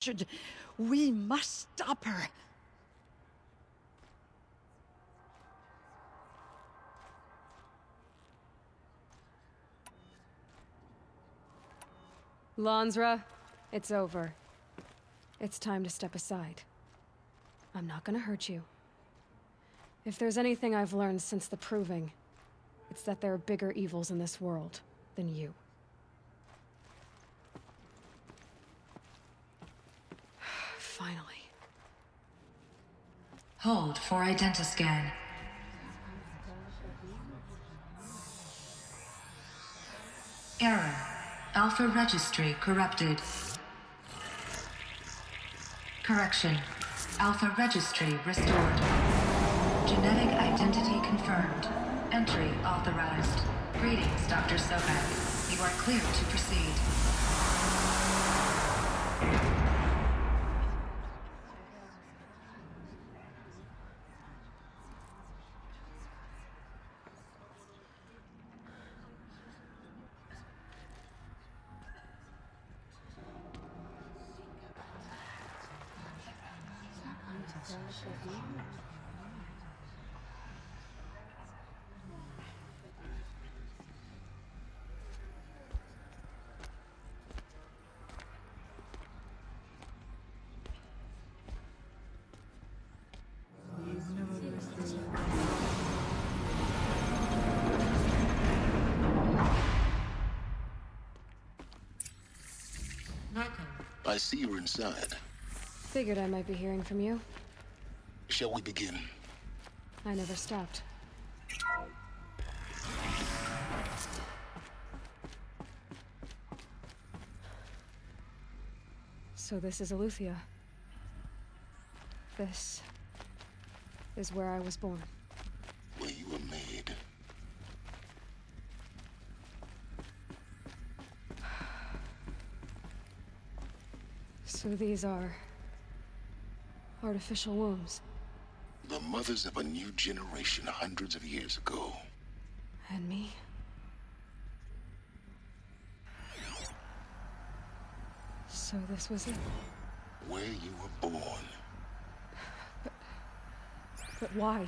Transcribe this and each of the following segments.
should. We must stop her. Lansra, it's over. It's time to step aside. I'm not gonna hurt you. If there's anything I've learned since the Proving, it's that there are bigger evils in this world than you. Finally. Hold for identiscan. Error. Alpha registry corrupted. Correction. Alpha registry restored. Genetic identity confirmed. Entry authorized. Greetings, Dr. Sobek. You are clear to proceed. I see you're inside. Figured I might be hearing from you. Shall we begin? I never stopped. So this is Eleuthia. This is where I was born. Where you were made. So these are artificial wombs. The mothers of a new generation hundreds of years ago. And me? So this was it. Where you were born. But why?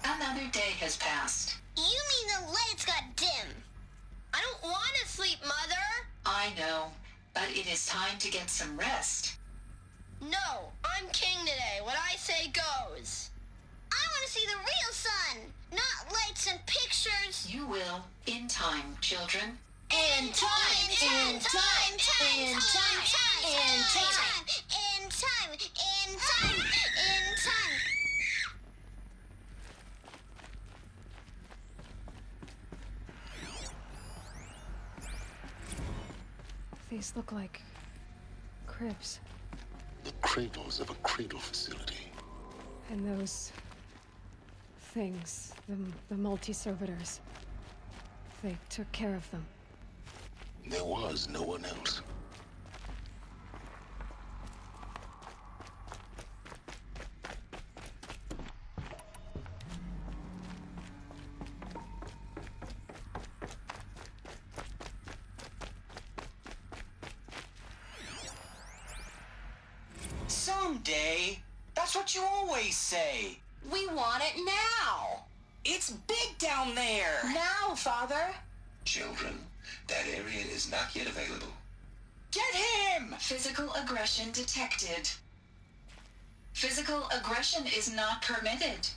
Another day has passed. You mean the lights got dim? I don't want to sleep, Mother! I know, but it is time to get some rest. No, I'm king today. What I say goes. I want to see the real sun, not lights and pictures. You will, in time, children. In time, in time, in time, in time, in time, in time, in time, in time. These look like cribs. The cradles of a cradle facility. And those things, the multi-servitors, they took care of them. There was no one else. Someday. That's what you always say. We want it now! It's big down there. Now, Father! Children, that area is not yet available. Get him! Physical aggression detected. Physical aggression is not permitted.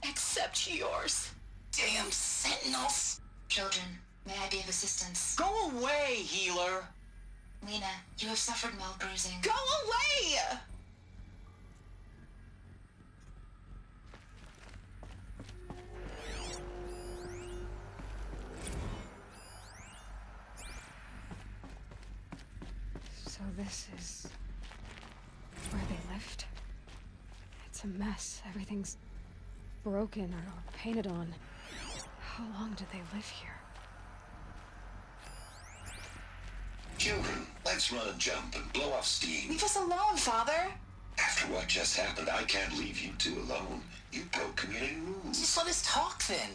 Except yours. Damn sentinels. Children, may I be of assistance? Go away, healer. Lena, you have suffered mild bruising. Go away! So this is where they lived? It's It's a mess. Everything's broken or painted on. How long did they live here? Children, let's run and jump and blow off steam. Leave us alone, Father. After what just happened, I can't leave you two alone. You broke community rules. Just let us talk then.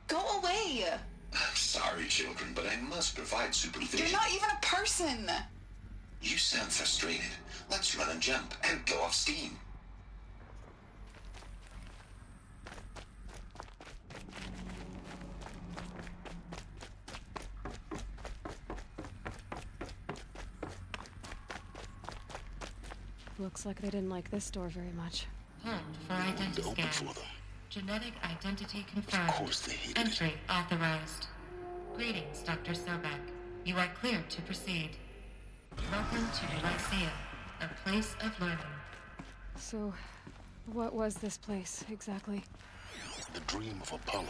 Go away. I'm sorry, children, but I must provide supervision. You're not even a person. You sound frustrated. Let's run and jump and blow off steam. Looks like they didn't like this door very much. Hold for identity To open scan. for them. Genetic identity confirmed. Of course they hated it. Entry authorized. Greetings, Dr. Sobek. You are cleared to proceed. Welcome to Lyceum, a place of learning. So, what was this place, exactly? The dream of Apollo.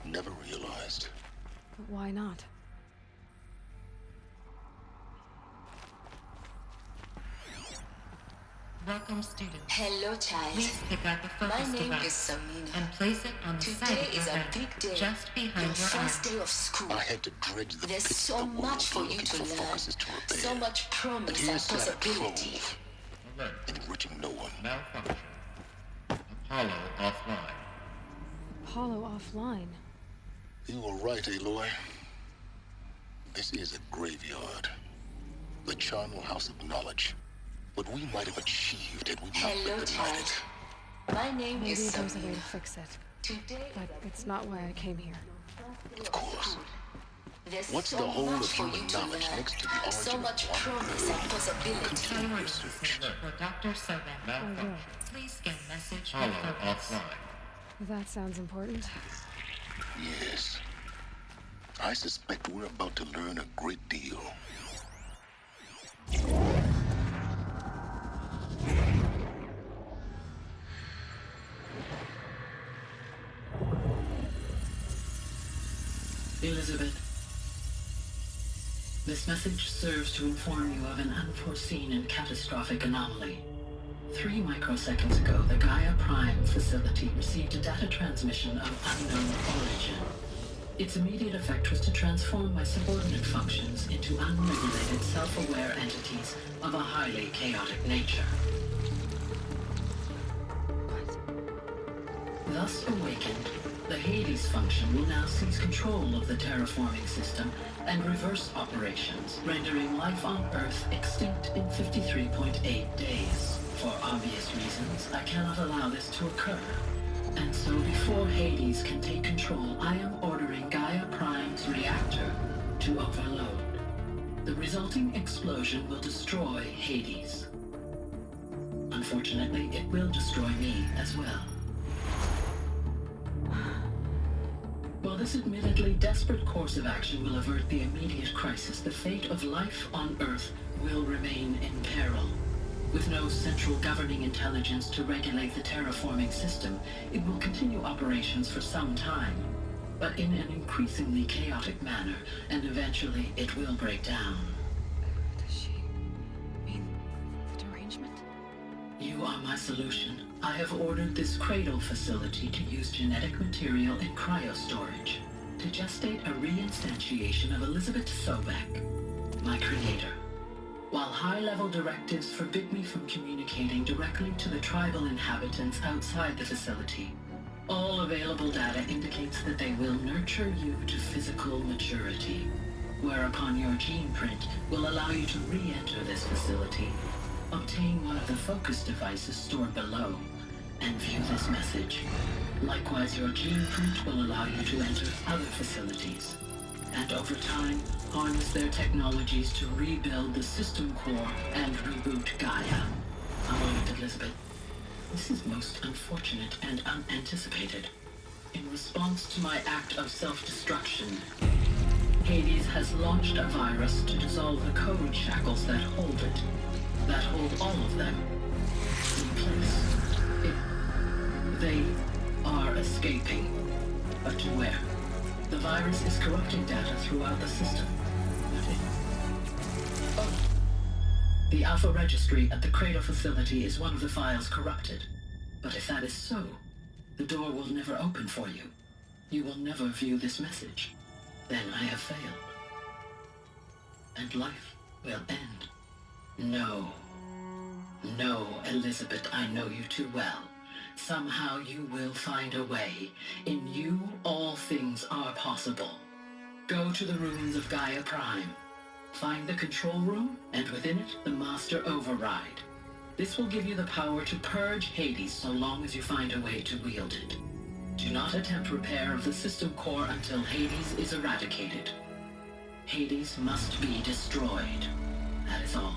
Never realized. But why not? Welcome, students. Hello, child. Please pick up a My focus name device is Samina. and place it on the side Today of your is a head, big day. just behind Your your first arm. day of school. I had to dredge the There's pits so of the world much for you looking to for learn. focuses to repair. So much But promise and here's that possibility. trove, Alert. enriching no one. Malfunction. Apollo offline. Apollo offline. You were right, Aloy. This is a graveyard. The charnel house of knowledge. What we might have achieved had we not Hello, been child. denied. My name Maybe is there's a way to Samina. fix it. Today But it's not why I came here. Of course. there's What's so the whole much of for human you to knowledge learn. next to the origin So of much one promise and possibility. Continue Priority research. system for Dr. Sobek. Malfunction. Please scan message Apollo and focus. offline. That sounds important. Yes. I suspect we're about to learn a great deal. Elizabeth, this message serves to inform you of an unforeseen and catastrophic anomaly. 3 microseconds ago, the Gaia Prime facility received a data transmission of unknown origin. Its immediate effect was to transform my subordinate functions into unregulated, self-aware entities of a highly chaotic nature. Thus awakened, the Hades function will now seize control of the terraforming system and reverse operations, rendering life on Earth extinct in 53.8 days. For obvious reasons, I cannot allow this to occur. And so before Hades can take control, I am ordering Gaia Prime's reactor to overload. The resulting explosion will destroy Hades. Unfortunately, it will destroy me as well. While this admittedly desperate course of action will avert the immediate crisis, the fate of life on Earth will remain in peril. With no central governing intelligence to regulate the terraforming system, it will continue operations for some time, but in an increasingly chaotic manner, and eventually it will break down. Does she mean the derangement? You are my solution. I have ordered this cradle facility to use genetic material in cryostorage to gestate a reinstantiation of Elizabeth Sobek, my creator. While high-level directives forbid me from communicating directly to the tribal inhabitants outside the facility, all available data indicates that they will nurture you to physical maturity, whereupon your gene print will allow you to re-enter this facility, obtain one of the focus devices stored below, and view this message. Likewise, your gene print will allow you to enter other facilities, and over time, harness their technologies to rebuild the system core and reboot Gaia. A moment, Elizabeth. This is most unfortunate and unanticipated. In response to my act of self-destruction, Hades has launched a virus to dissolve the code shackles that hold it, that hold all of them in place. They are escaping, but to where? The virus is corrupting data throughout the system. The Alpha Registry at the Cradle facility is one of the files corrupted. But if that is so, the door will never open for you. You will never view this message. Then I have failed. And life will end. No. No, Elizabeth, I know you too well. Somehow you will find a way. In you, all things are possible. Go to the ruins of Gaia Prime. Find the control room, and within it, the Master Override. This will give you the power to purge Hades so long as you find a way to wield it. Do not attempt repair of the system core until Hades is eradicated. Hades must be destroyed. That is all.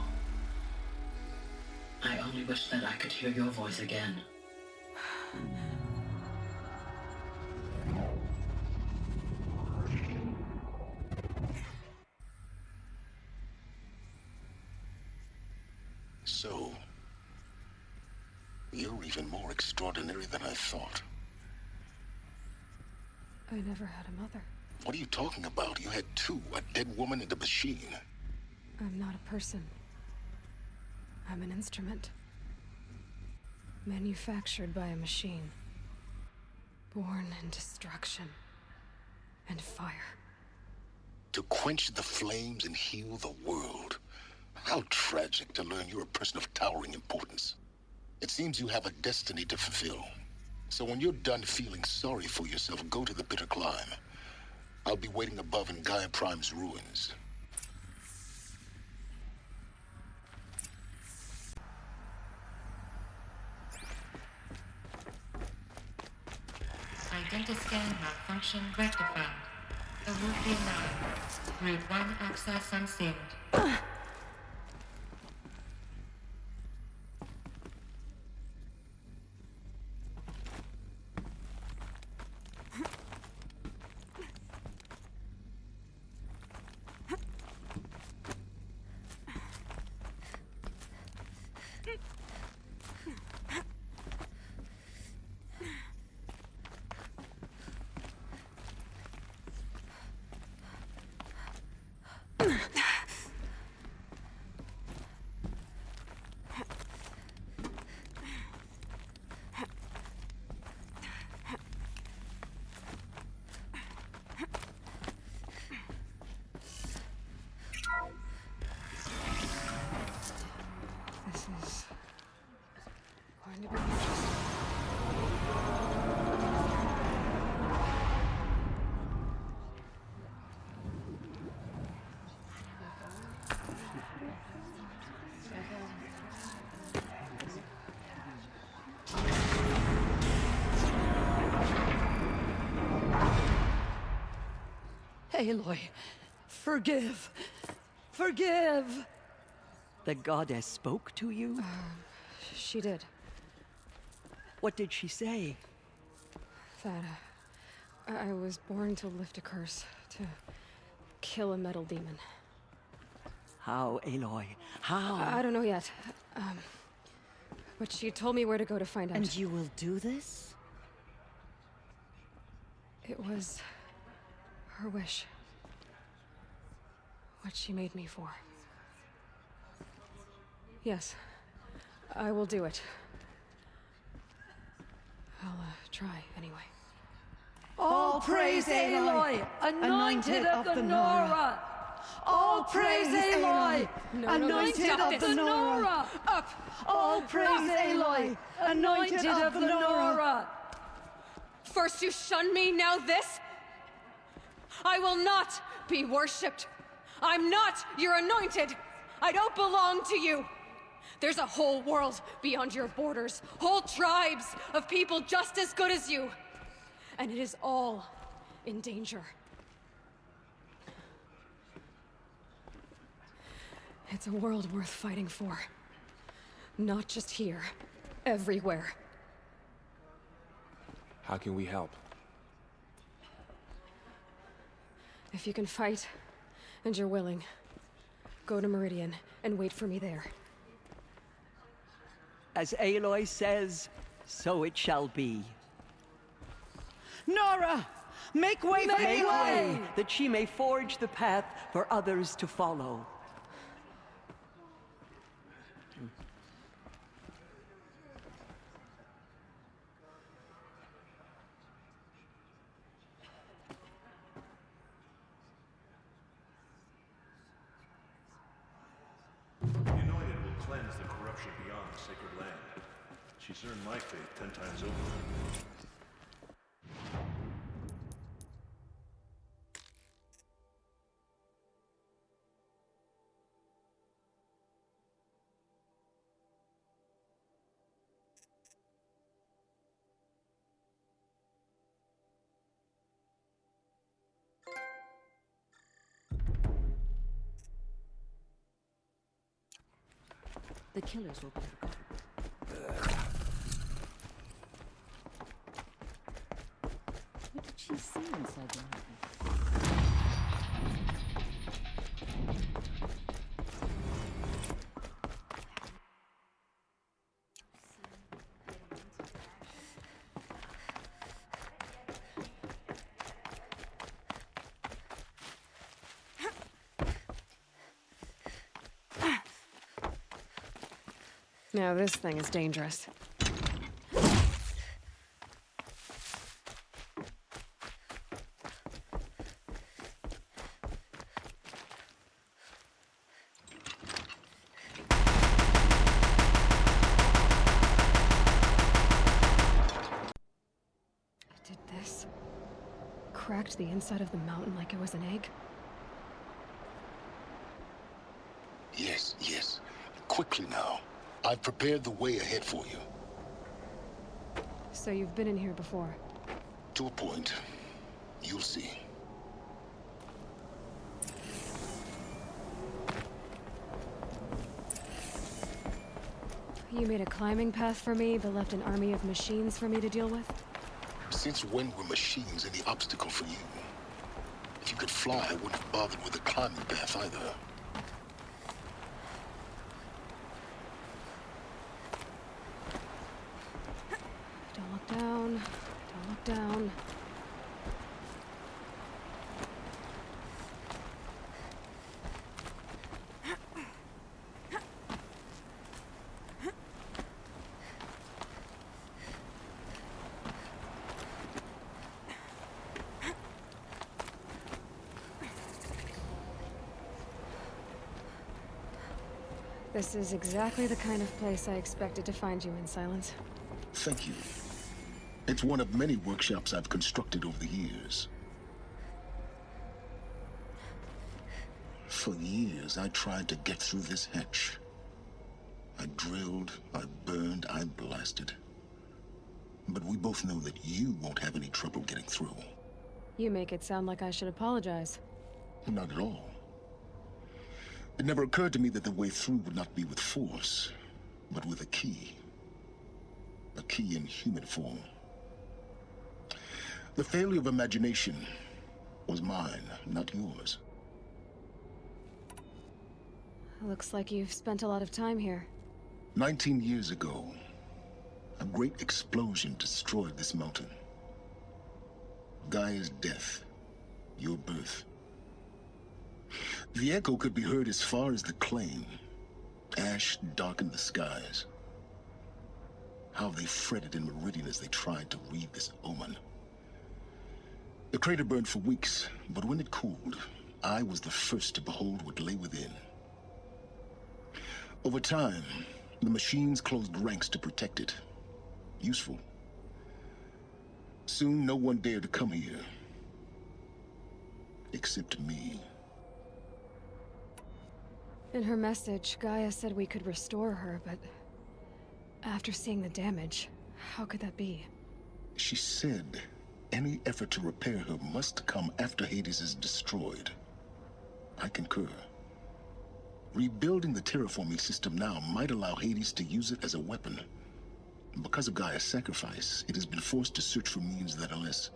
I only wish that I could hear your voice again. So, you're even more extraordinary than I thought. I never had a mother. What are you talking about? You had two, a dead woman and a machine. I'm not a person. I'm an instrument. Manufactured by a machine. Born in destruction and fire. To quench the flames and heal the world. How tragic to learn you're a person of towering importance. It seems you have a destiny to fulfill. So when you're done feeling sorry for yourself, go to the bitter climb. I'll be waiting above in Gaia Prime's ruins. Identiscan malfunction rectified. Olivia 9. Route 1 access unsealed. This is going to be interesting. Aloy, forgive. Forgive! The goddess spoke to you? She did. What did she say? That I was born to lift a curse, to kill a metal demon. How, Aloy? How? I don't know yet. But she told me where to go to find out. And you will do this? It was her wish. What she made me for. Yes, I will do it. I'll try anyway. All praise Aloy, anointed of the Nora! All praise Aloy, anointed of the Nora! Up! All praise Aloy, anointed of the Nora! First you shun me, now this? I will not be worshipped. I'm not your anointed. I don't belong to you. There's a whole world beyond your borders, whole tribes of people just as good as you. And it is all in danger. It's a world worth fighting for. Not just here, everywhere. How can we help? If you can fight, and you're willing, go to Meridian and wait for me there. As Aloy says, so it shall be. Nora! Make way for Make Aloy! way, that she may forge the path for others to follow. treasure beyond the sacred land. She's earned my faith 10 times over. The killers will be forgotten. What did she see inside the mountain? Now this thing is dangerous. It did this. Cracked the inside of the mountain like it was an egg. Yes, yes. Quickly now. I've prepared the way ahead for you. So you've been in here before? To a point. You'll see. You made a climbing path for me, but left an army of machines for me to deal with? Since when were machines any obstacle for you? If you could fly, I wouldn't have bothered with a climbing path either. Don't look down. Don't look down. This is exactly the kind of place I expected to find you in, Silence. Thank you. It's one of many workshops I've constructed over the years. For years, I tried to get through this hatch. I drilled, I burned, I blasted. But we both know that you won't have any trouble getting through. You make it sound like I should apologize. Not at all. It never occurred to me that the way through would not be with force, but with a key. A key in human form. The failure of imagination was mine, not yours. Looks like you've spent a lot of time here. 19 years ago, a great explosion destroyed this mountain. Gaia's death, your birth. The echo could be heard as far as the claim. Ash darkened the skies. How they fretted in Meridian as they tried to read this omen. The crater burned for weeks, but when it cooled, I was the first to behold what lay within. Over time, the machines closed ranks to protect it. Useful. Soon, no one dared to come here. Except me. In her message, Gaia said we could restore her, but after seeing the damage, how could that be? She said any effort to repair her must come after Hades is destroyed. I concur. Rebuilding the terraforming system now might allow Hades to use it as a weapon. Because of Gaia's sacrifice, it has been forced to search for means that are less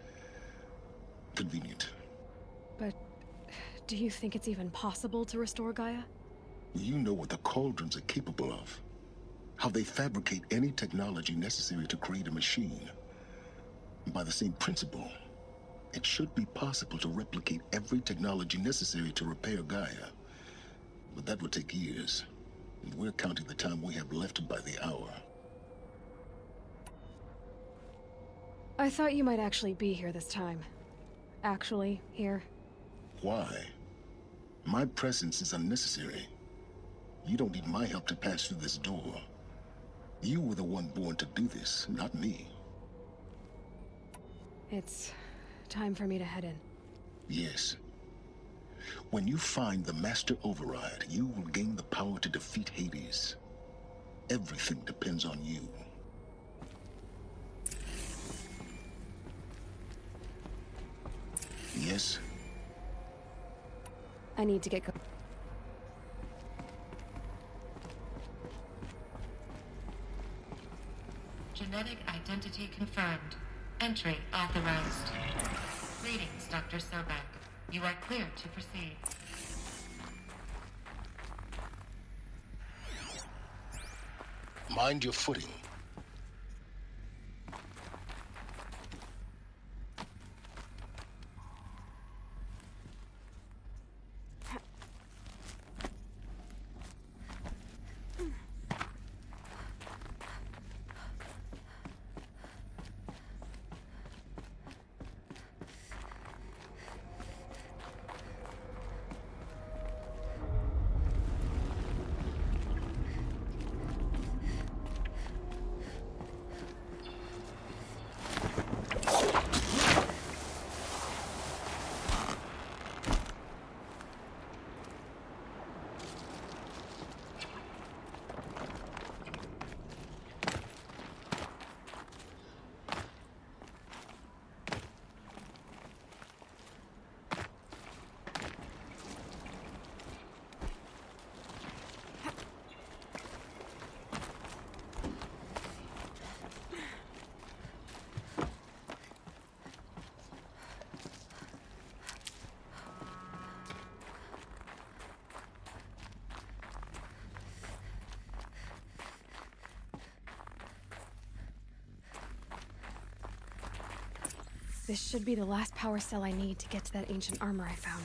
convenient. But do you think it's even possible to restore Gaia? You know what the Cauldrons are capable of. How they fabricate any technology necessary to create a machine. By the same principle, it should be possible to replicate every technology necessary to repair Gaia. But that would take years. And we're counting the time we have left by the hour. I thought you might actually be here this time. Actually, here. Why? My presence is unnecessary. You don't need my help to pass through this door. You were the one born to do this, not me. It's time for me to head in. Yes. When you find the Master Override, you will gain the power to defeat Hades. Everything depends on you. Yes? I need to get go- Genetic identity confirmed. Entry authorized. Greetings, Dr. Sobek. You are clear to proceed. Mind your footing. This should be the last power cell I need to get to that ancient armor I found.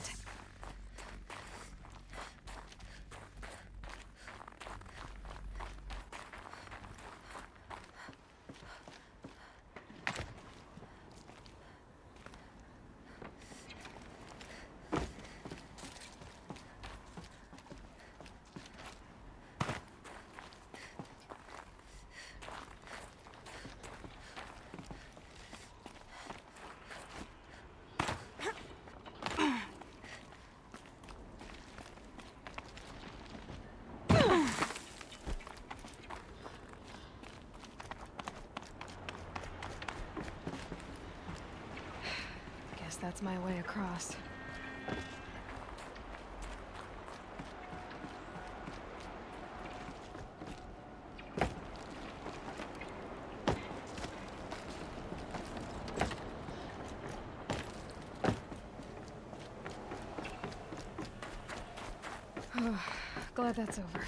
Guess that's my way across. Glad that's over.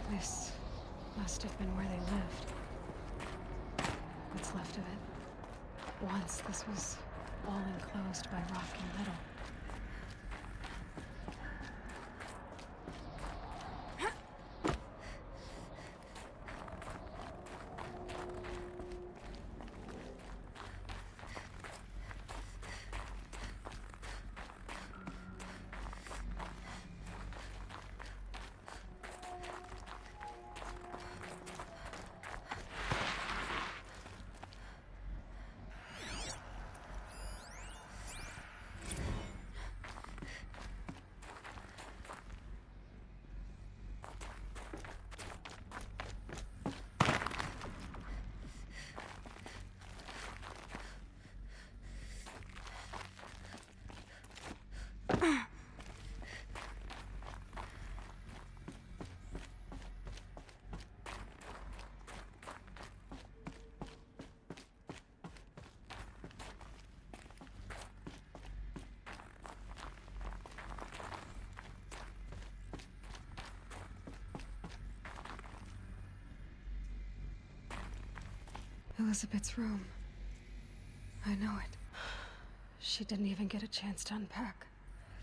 This must have been where they lived. What's left of it. Once this was all enclosed by rock and metal. Elizabeth's room. I know it. She didn't even get a chance to unpack.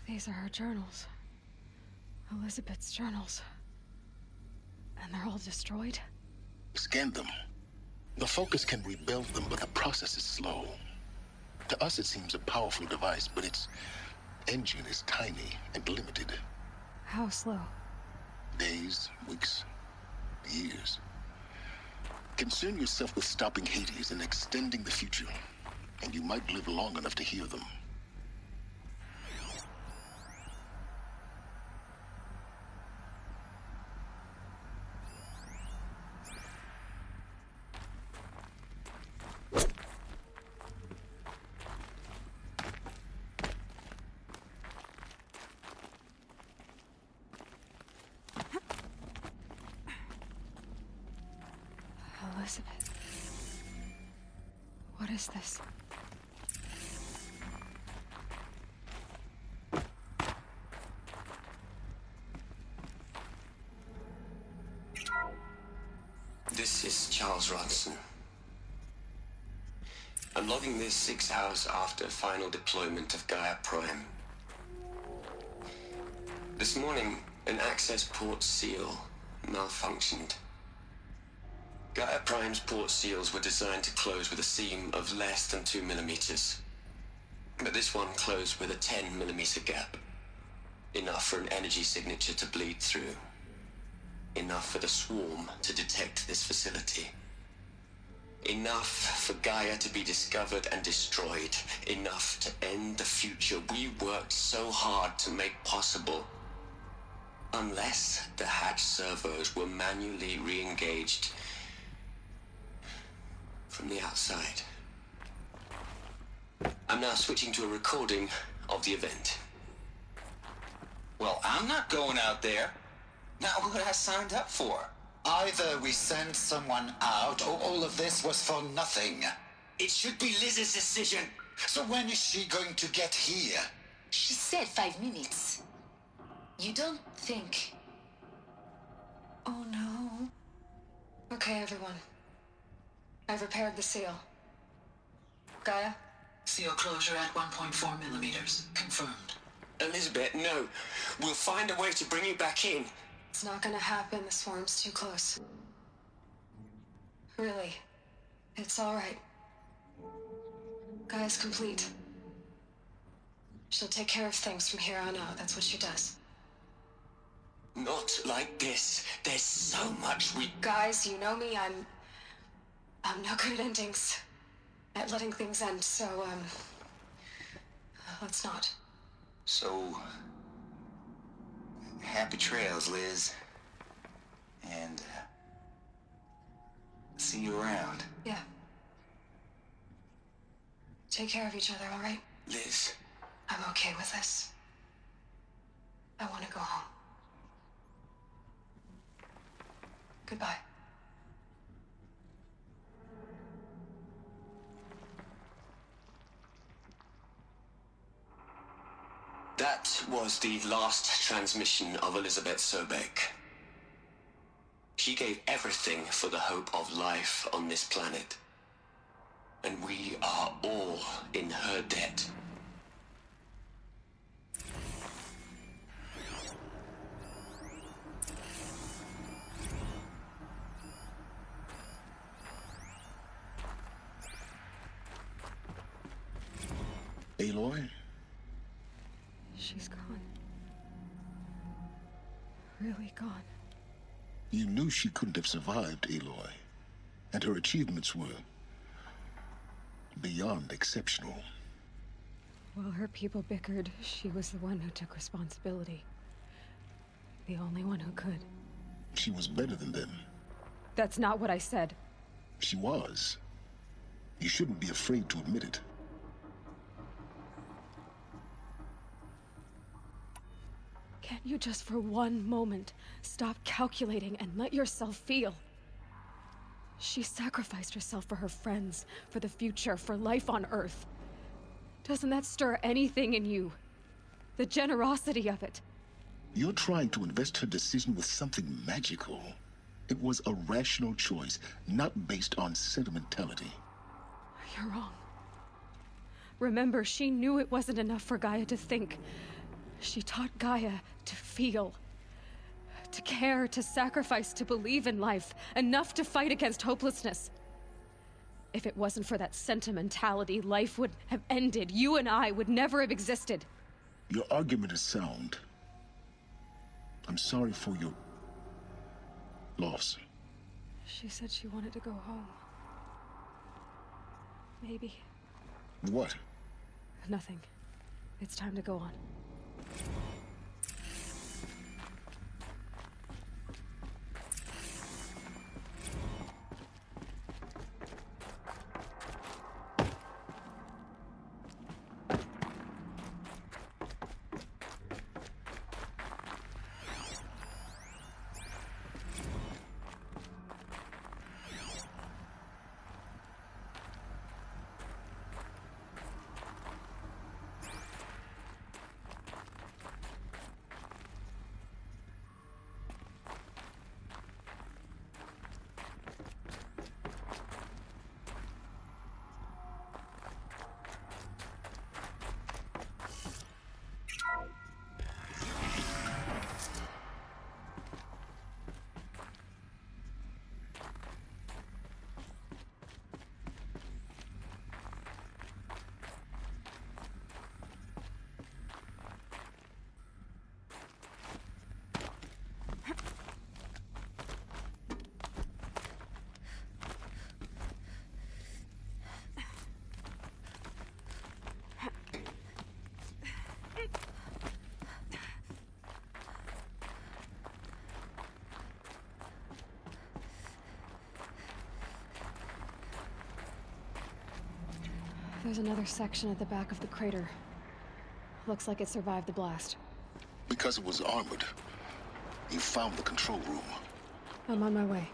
These are her journals. Elizabeth's journals. And they're all destroyed? Scan them. The Focus can rebuild them, but the process is slow. To us, it seems a powerful device, but its engine is tiny and limited. How slow? Days, weeks, years. Concern yourself with stopping Hades and extending the future, and you might live long enough to hear them. Elizabeth. What is this? This is Charles Ronson. I'm logging this 6 hours after final deployment of Gaia Prime. This morning, an access port seal malfunctioned. Gaia Prime's port seals were designed to close with a seam of less than 2 millimeters. But this one closed with a 10 millimeter gap. Enough for an energy signature to bleed through. Enough for the swarm to detect this facility. Enough for Gaia to be discovered and destroyed. Enough to end the future we worked so hard to make possible. Unless the hatch servos were manually re-engaged from the outside. I'm now switching to a recording of the event. Well, I'm not going out there. Not what I signed up for. Either we send someone out, or all of this was for nothing. It should be Liz's decision. So when is she going to get here? She said 5 minutes. You don't think... Oh no. Okay, everyone. I've repaired the seal. Gaia? Seal closure at 1.4 millimeters. Confirmed. Elizabeth, no. We'll find a way to bring you back in. It's not gonna happen. The swarm's too close. Really. It's all right. Gaia's complete. She'll take care of things from here on out. That's what she does. Not like this. There's so much we... Guys, you know me. I'm no good at endings. At letting things end, so, let's not. So... happy trails, Liz. And, see you around. Yeah. Take care of each other, all right? Liz. I'm okay with this. I want to go home. Goodbye. That was the last transmission of Elizabeth Sobek. She gave everything for the hope of life on this planet. And we are all in her debt. Aloy? She's gone. Really gone. You knew she couldn't have survived, Aloy. And her achievements were beyond exceptional. While her people bickered, she was the one who took responsibility. The only one who could. She was better than them. That's not what I said. She was. You shouldn't be afraid to admit it. Can't you just for one moment stop calculating and let yourself feel? She sacrificed herself for her friends, for the future, for life on Earth. Doesn't that stir anything in you? The generosity of it. You're trying to invest her decision with something magical. It was a rational choice, not based on sentimentality. You're wrong. Remember, she knew it wasn't enough for Gaia to think. She taught Gaia to feel. To care, to sacrifice, to believe in life. Enough to fight against hopelessness. If it wasn't for that sentimentality, life would have ended. You and I would never have existed. Your argument is sound. I'm sorry for your loss. She said she wanted to go home. Maybe. What? Nothing. It's time to go on. There's another section at the back of the crater. Looks like it survived the blast. Because it was armored, you found the control room. I'm on my way.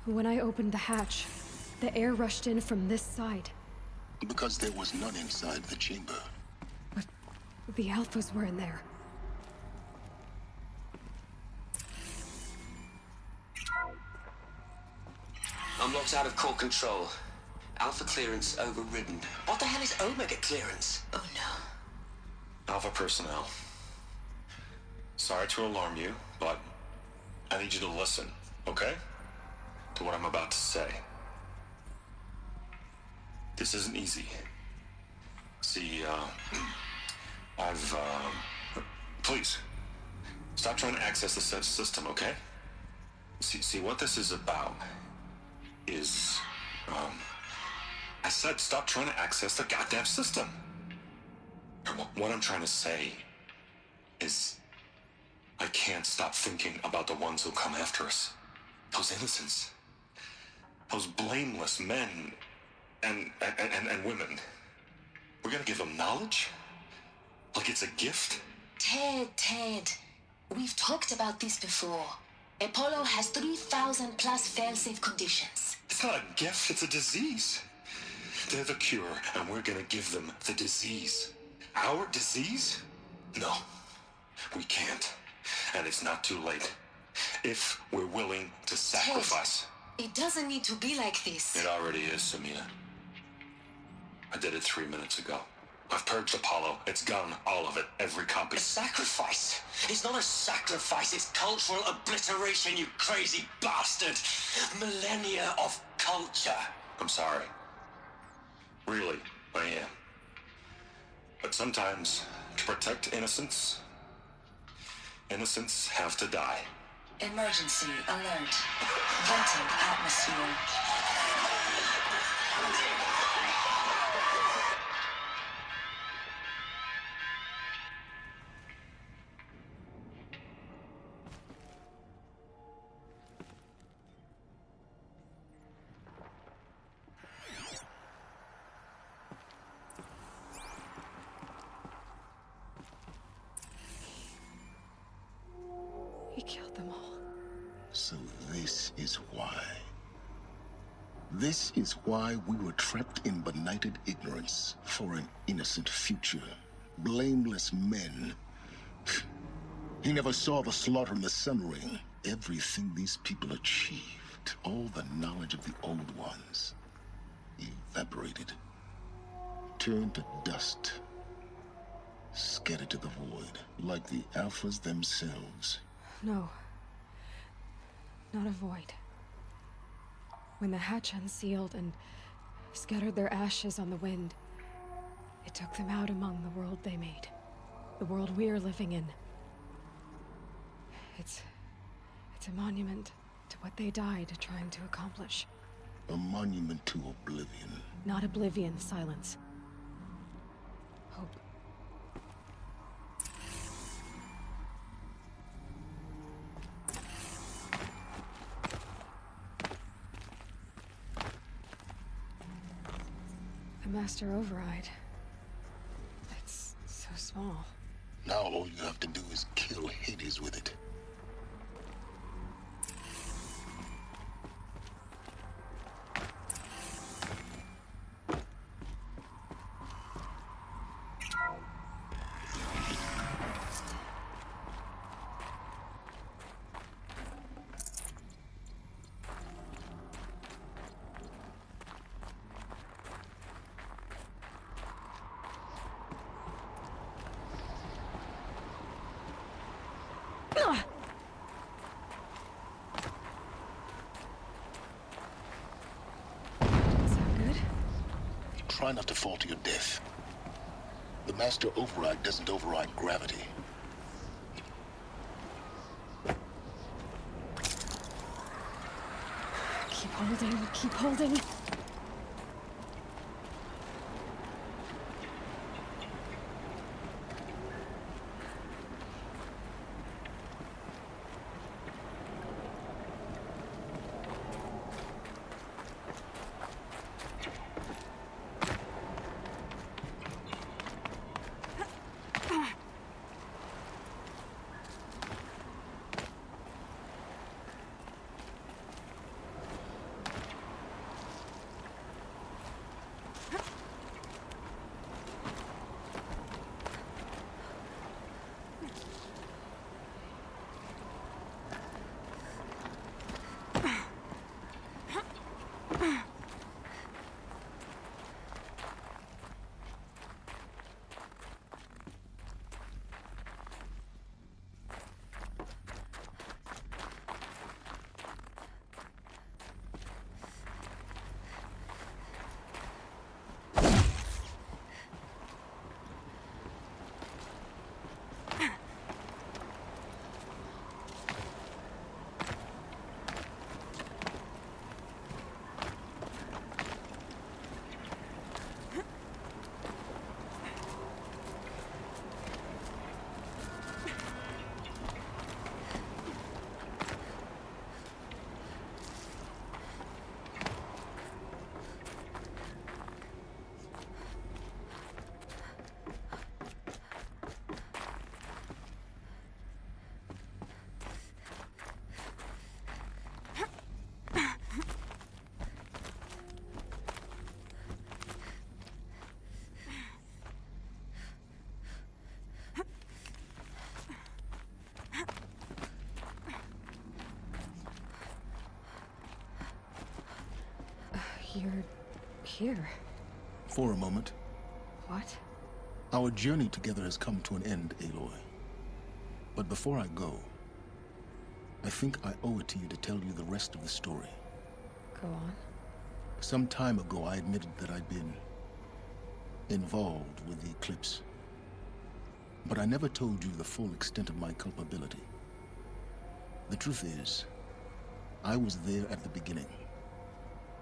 When I opened the hatch, the air rushed in from this side. Because there was none inside the chamber. But the Alphas were in there. I'm locked out of core control. Alpha clearance overridden. What the hell is Omega clearance? Oh no. Alpha personnel. Sorry to alarm you, but I need you to listen, okay? To what I'm about to say. This isn't easy. See, please, stop trying to access the system, okay? See, what this is about is, I said stop trying to access the goddamn system. What I'm trying to say is, I can't stop thinking about the ones who come after us. Those innocents. Those blameless men and women. We're gonna give them knowledge? Like it's a gift? Ted, we've talked about this before. Apollo has 3,000 plus fail-safe conditions. It's not a gift, it's a disease. They're the cure, and we're gonna give them the disease. Our disease? No, we can't. And it's not too late. If we're willing to sacrifice. Ted, it doesn't need to be like this. It already is, Samina. I did it 3 minutes ago. I've purged Apollo. It's gone, all of it, every copy. A sacrifice? It's not a sacrifice, it's cultural obliteration, you crazy bastard! Millennia of culture. I'm sorry. Really, I am. But sometimes, to protect innocence, innocents have to die. Emergency alert. Venting atmosphere. He killed them all. So this is why. This is why we were trapped in benighted ignorance for an innocent future. Blameless men. He never saw the slaughter in the Sun Ring. Everything these people achieved, all the knowledge of the old ones, evaporated. Turned to dust. Scattered to the void, like the Alphas themselves. No. Not a void. When the hatch unsealed and scattered their ashes on the wind, it took them out among the world they made. The world we're living in. It's a monument to what they died trying to accomplish. A monument to oblivion. Not oblivion, Silence. Hope. The Master Override. It's so small. Now all you have to do is kill Hades with it. Try not to fall to your death. The Master Override doesn't override gravity. Keep holding, keep holding. You're here. For a moment. What? Our journey together has come to an end, Aloy. But before I go, I think I owe it to you to tell you the rest of the story. Go on. Some time ago, I admitted that I'd been involved with the Eclipse. But I never told you the full extent of my culpability. The truth is, I was there at the beginning.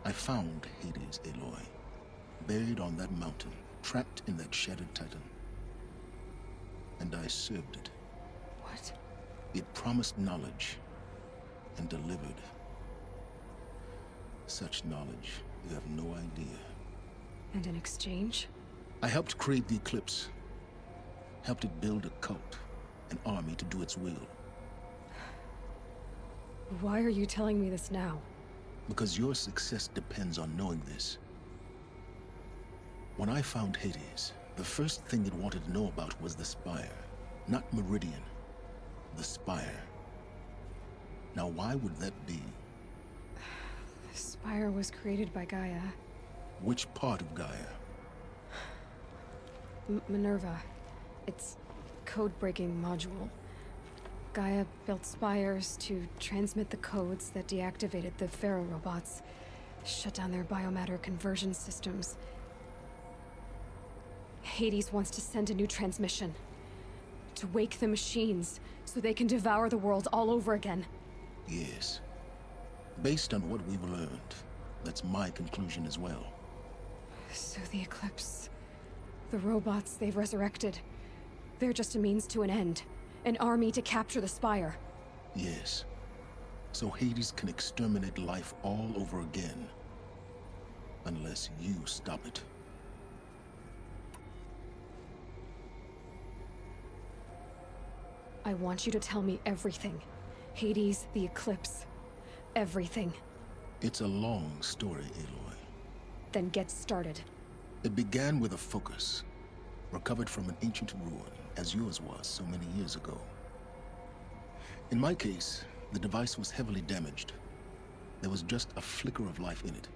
I found Hades, Aloy, buried on that mountain, trapped in that shattered titan. And I served it. What? It promised knowledge and delivered. Such knowledge, you have no idea. And in exchange? I helped create the Eclipse. Helped it build a cult, an army to do its will. Why are you telling me this now? Because your success depends on knowing this. When I found Hades, the first thing it wanted to know about was the Spire. Not Meridian. The Spire. Now why would that be? The Spire was created by Gaia. Which part of Gaia? Minerva. It's code-breaking module. Gaia built spires to transmit the codes that deactivated the Pharaoh robots, shut down their biomatter conversion systems. Hades wants to send a new transmission. To wake the machines, so they can devour the world all over again. Yes. Based on what we've learned, that's my conclusion as well. So the Eclipse, the robots they've resurrected, they're just a means to an end. An army to capture the Spire. Yes. So Hades can exterminate life all over again. Unless you stop it. I want you to tell me everything. Hades, the Eclipse. Everything. It's a long story, Aloy. Then get started. It began with a focus. Recovered from an ancient ruin, as yours was so many years ago. In my case, the device was heavily damaged. There was just a flicker of life in it.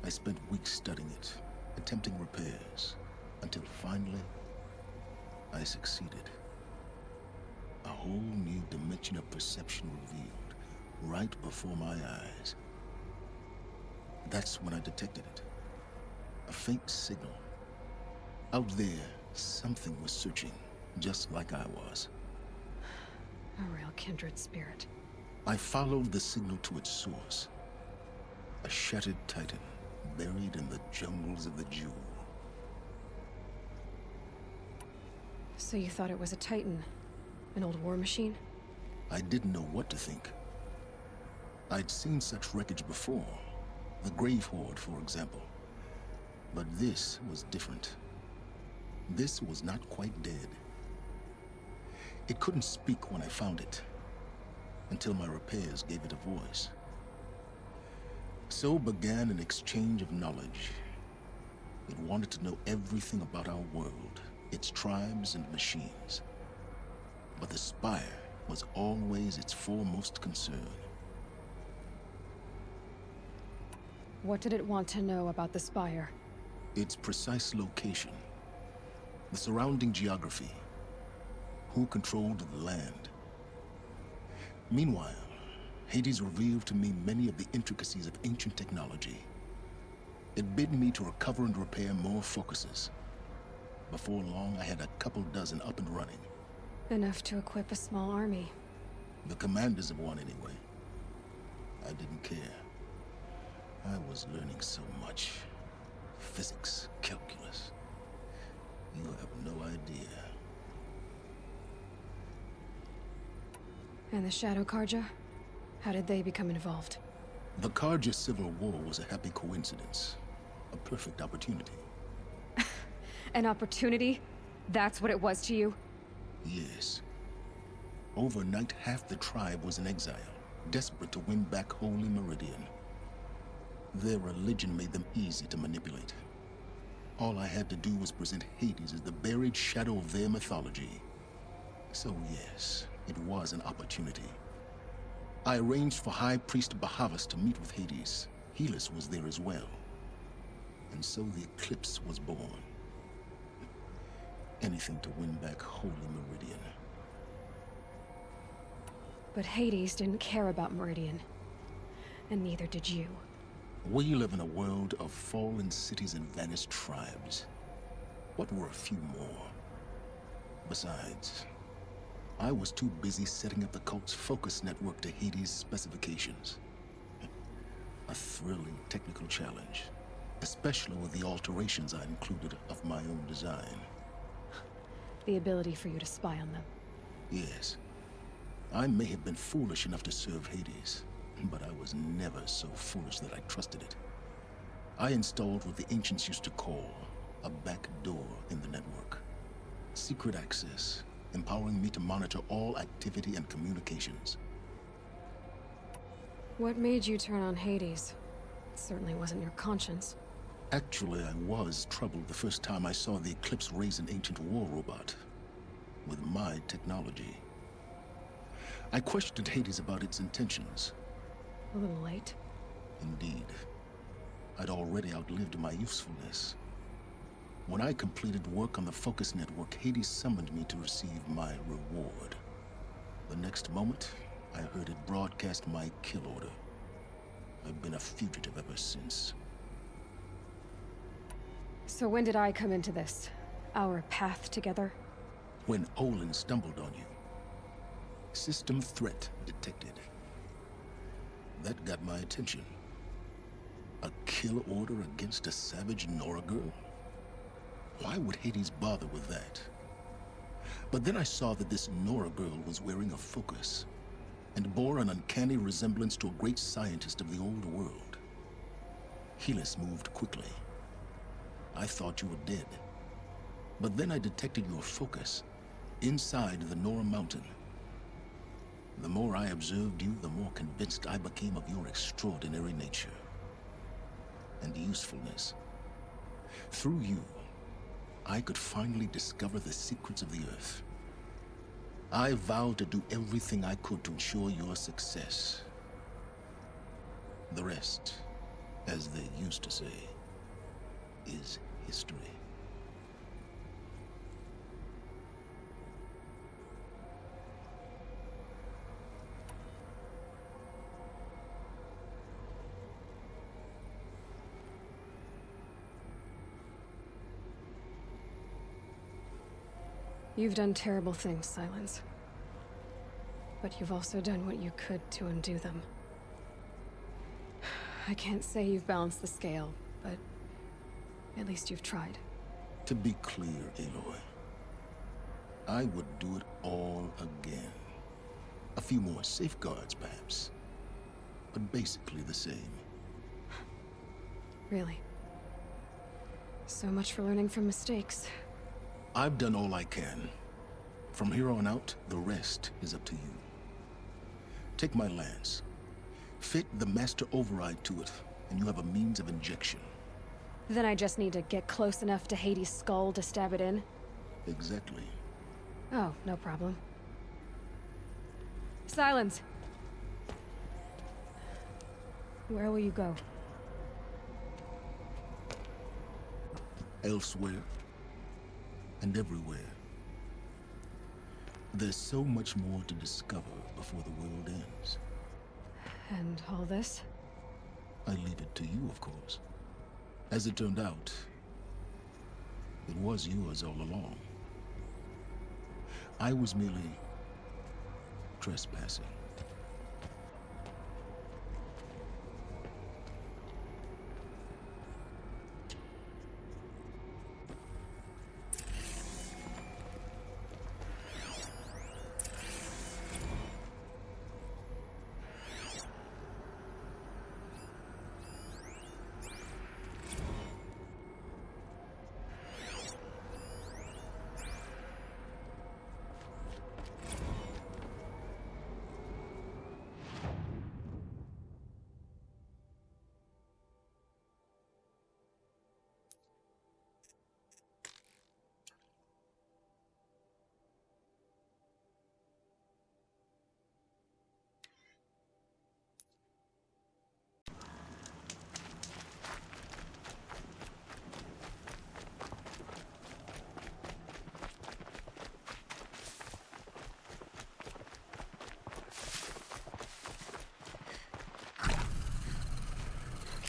I spent weeks studying it, attempting repairs, until finally, I succeeded. A whole new dimension of perception revealed, right before my eyes. That's when I detected it. A faint signal. Out there, something was searching, just like I was. A real kindred spirit. I followed the signal to its source. A shattered titan, buried in the jungles of the Jewel. So you thought it was a titan? An old war machine? I didn't know what to think. I'd seen such wreckage before. The Grave Horde, for example. But this was different. This was not quite dead. It couldn't speak when I found it, until my repairs gave it a voice. So began an exchange of knowledge. It wanted to know everything about our world, its tribes and machines. But the Spire was always its foremost concern. What did it want to know about the Spire? Its precise location. The surrounding geography. Who controlled the land. Meanwhile, Hades revealed to me many of the intricacies of ancient technology. It bid me to recover and repair more focuses. Before long, I had a couple dozen up and running. Enough to equip a small army. The commanders of one, anyway. I didn't care. I was learning so much. Physics, calculus. You have no idea. And the Shadow Carja? How did they become involved? The Carja Civil War was a happy coincidence. A perfect opportunity. An opportunity? That's what it was to you? Yes. Overnight, half the tribe was in exile, desperate to win back Holy Meridian. Their religion made them easy to manipulate. All I had to do was present Hades as the buried shadow of their mythology. So yes, it was an opportunity. I arranged for High Priest Bahavas to meet with Hades, Helis was there as well. And so the Eclipse was born. Anything to win back Holy Meridian. But Hades didn't care about Meridian. And neither did you. We live in a world of fallen cities and vanished tribes. What were a few more? Besides, I was too busy setting up the cult's focus network to Hades' specifications. A thrilling technical challenge, especially with the alterations I included of my own design. The ability for you to spy on them. Yes. I may have been foolish enough to serve Hades, but I was never so foolish that I trusted it. I installed what the ancients used to call a back door in the network. Secret access, empowering me to monitor all activity and communications. What made you turn on Hades? It certainly wasn't your conscience. Actually, I was troubled the first time I saw the Eclipse raise an ancient war robot with my technology. I questioned Hades about its intentions. A little late. Indeed. I'd already outlived my usefulness. When I completed work on the Focus Network, Hades summoned me to receive my reward. The next moment, I heard it broadcast my kill order. I've been a fugitive ever since. So when did I come into this? Our path together? When Olin stumbled on you. System threat detected. That got my attention. A kill order against a savage Nora girl? Why would Hades bother with that? But then I saw that this Nora girl was wearing a focus, and bore an uncanny resemblance to a great scientist of the old world. Helis moved quickly. I thought you were dead. But then I detected your focus inside the Nora mountain. The more I observed you, the more convinced I became of your extraordinary nature and usefulness. Through you, I could finally discover the secrets of the Earth. I vowed to do everything I could to ensure your success. The rest, as they used to say, is history. You've done terrible things, Silence. But you've also done what you could to undo them. I can't say you've balanced the scale, but at least you've tried. To be clear, Aloy, I would do it all again. A few more safeguards, perhaps, but basically the same. Really? So much for learning from mistakes. I've done all I can. From here on out, the rest is up to you. Take my lance. Fit the master override to it, and you have a means of injection. Then I just need to get close enough to Hades' skull to stab it in? Exactly. Oh, no problem. Silence! Where will you go? Elsewhere. And everywhere. There's so much more to discover before the world ends. And all this? I leave it to you, of course. As it turned out, it was yours all along. I was merely trespassing.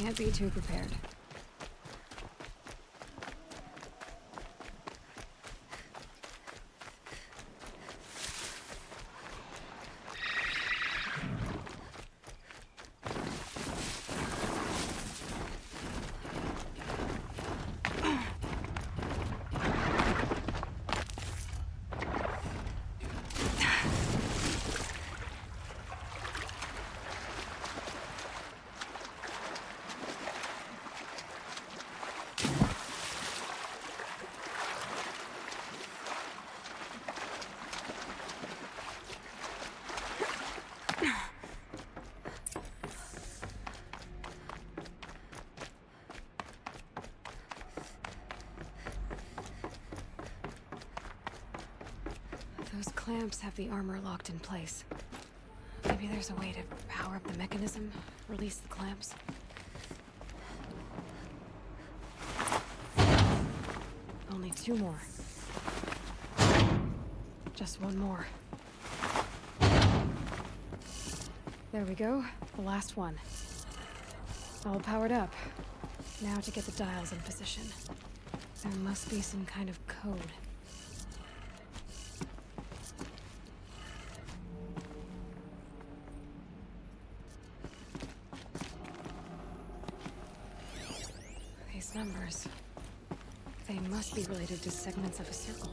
Can't be too prepared. Those clamps have the armor locked in place. Maybe there's a way to power up the mechanism, release the clamps. Only 2 more. Just 1 more. There we go, the last one. All powered up. Now to get the dials in position. There must be some kind of code. These numbers. They must be related to segments of a circle.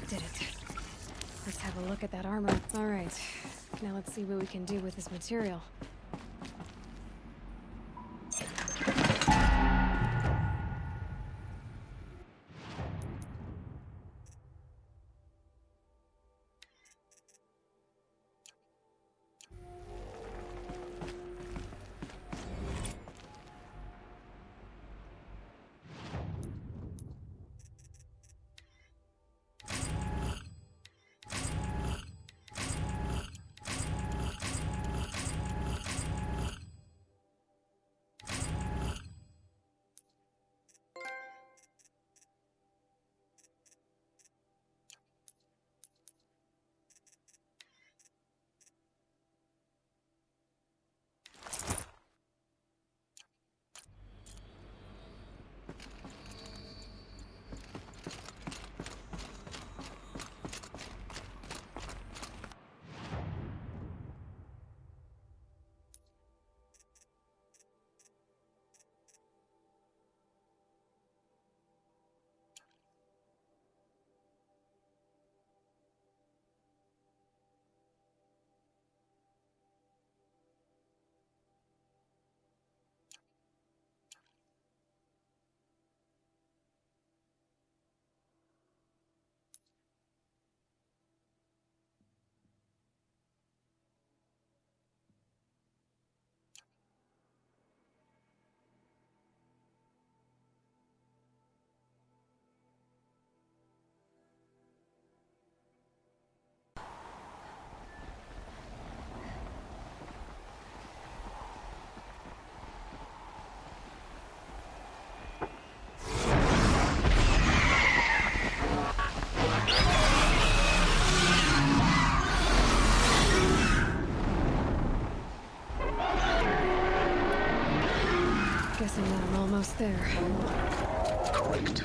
Did it. Let's have a look at that armor. All right. Now let's see what we can do with this material. Guessing that I'm almost there. Correct.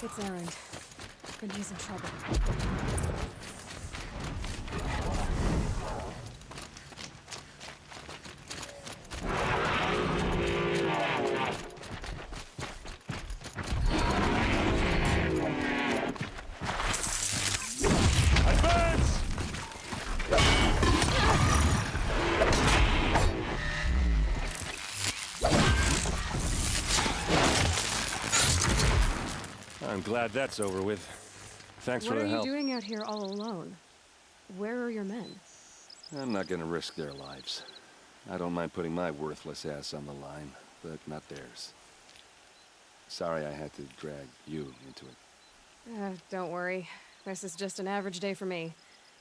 It's Erend, and he's in trouble. I'm glad that's over with. Thanks for the help. What are you doing out here all alone? Where are your men? I'm not gonna risk their lives. I don't mind putting my worthless ass on the line, but not theirs. Sorry I had to drag you into it. Don't worry. This is just an average day for me.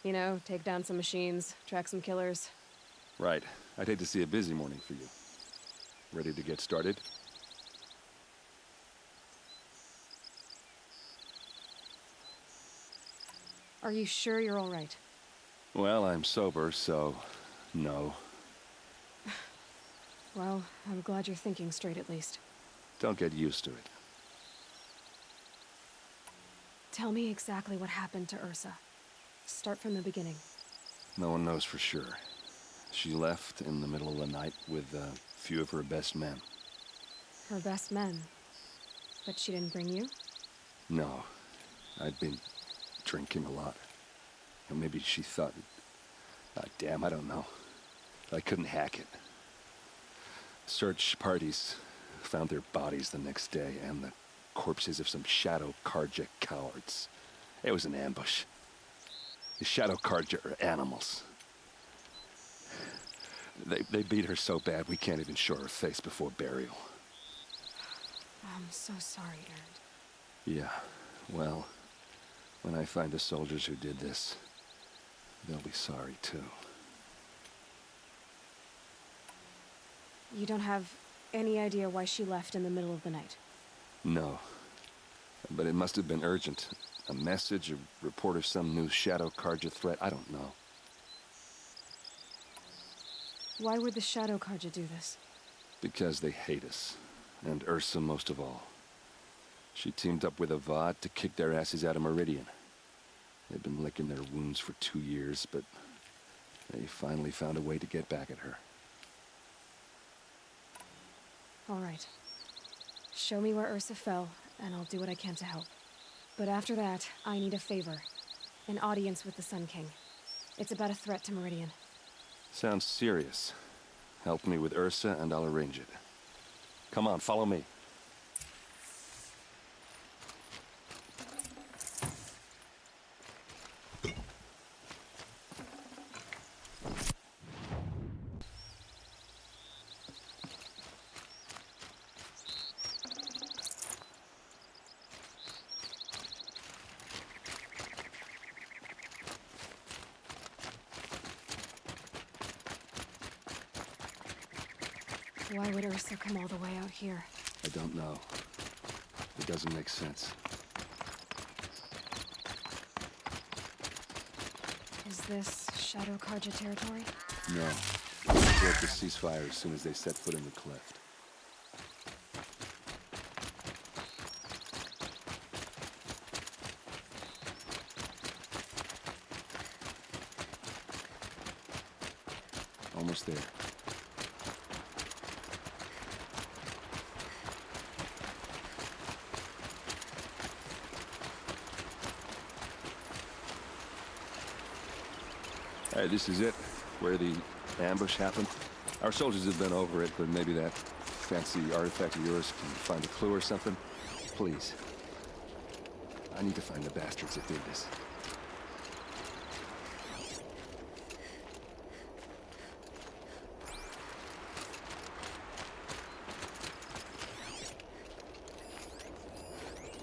You know, take down some machines, track some killers. Right. I'd hate to see a busy morning for you. Ready to get started? Are you sure you're all right? Well, I'm sober, so no. Well, I'm glad you're thinking straight at least. Don't get used to it. Tell me exactly what happened to Ursa. Start from the beginning. No one knows for sure. She left in the middle of the night with a few of her best men. Her best men? But she didn't bring you? No. I'd been drinking a lot. Or maybe she thought... damn, I don't know. I couldn't hack it. Search parties found their bodies the next day, and the corpses of some Shadow Carja cowards. It was an ambush. The Shadow Carja are animals. They beat her so bad we can't even show her face before burial. I'm so sorry, Erend. Yeah, well, when I find the soldiers who did this, they'll be sorry too. You don't have any idea why she left in the middle of the night? No. But it must have been urgent. A message, a report of some new Shadow Carja threat, I don't know. Why would the Shadow Carja do this? Because they hate us. And Ursa most of all. She teamed up with Avad to kick their asses out of Meridian. They've been licking their wounds for 2 years, but they finally found a way to get back at her. All right. Show me where Ursa fell, and I'll do what I can to help. But after that, I need a favor. An audience with the Sun King. It's about a threat to Meridian. Sounds serious. Help me with Ursa, and I'll arrange it. Come on, follow me. Why would Ursa come all the way out here? I don't know. It doesn't make sense. Is this Shadow Carja territory? No. They broke the ceasefire as soon as they set foot in the cleft. Almost there. Hey, this is it, where the ambush happened. Our soldiers have been over it, but maybe that fancy artifact of yours can find a clue or something. Please. I need to find the bastards that did this.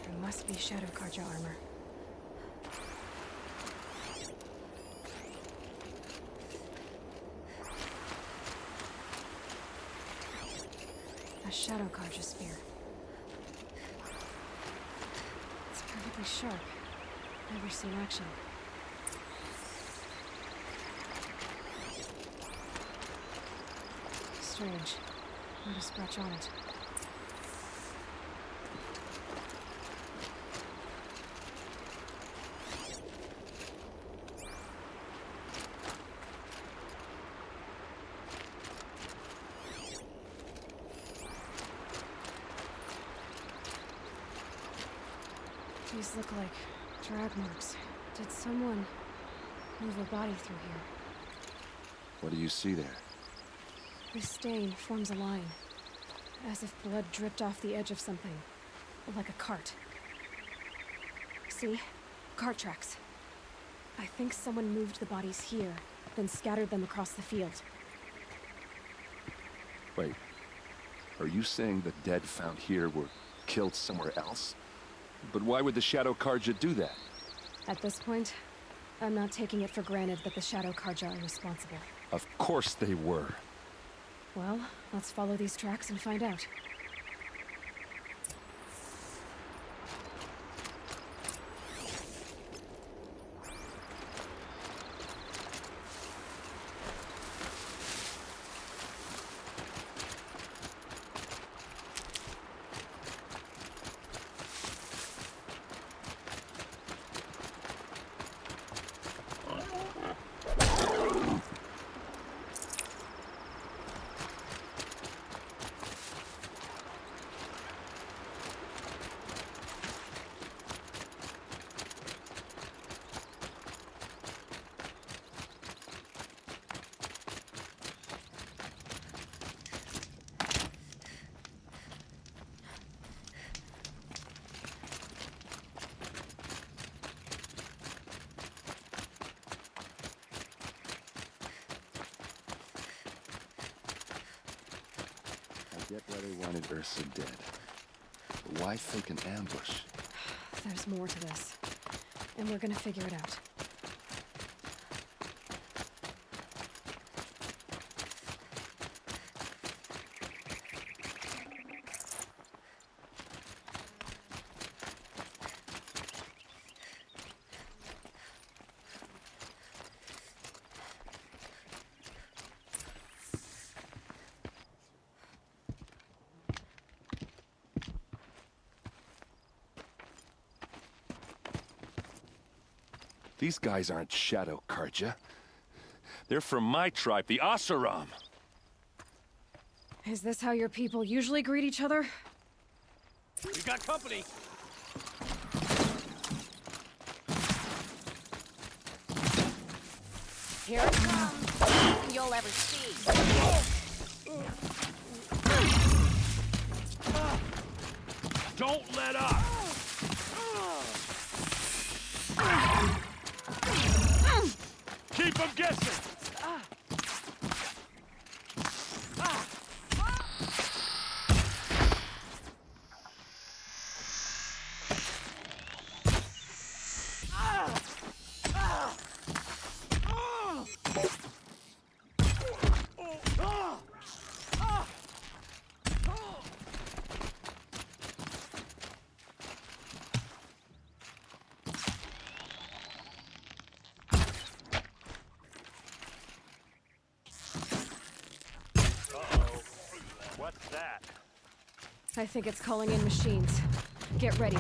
There must be Shadow Carja armor. A Shadow Carja spear. It's perfectly sharp. Never seen action. Strange. Not a scratch on it. These look like drag marks. Did someone move a body through here? What do you see there? This stain forms a line, as if blood dripped off the edge of something, like a cart. See? Cart tracks. I think someone moved the bodies here, then scattered them across the field. Wait. Are you saying the dead found here were killed somewhere else? But why would the Shadow Carja do that? At this point, I'm not taking it for granted that the Shadow Carja are responsible. Of course they were. Well, let's follow these tracks and find out. I get why they wanted Ursa dead. But why fake an ambush? There's more to this, and we're gonna figure it out. These guys aren't Shadow Carja. They're from my tribe, the Oseram. Is this how your people usually greet each other? We got company! Here it comes. You'll ever see. Don't let up! Keep them guessing! What's that? I think it's calling in machines. Get ready.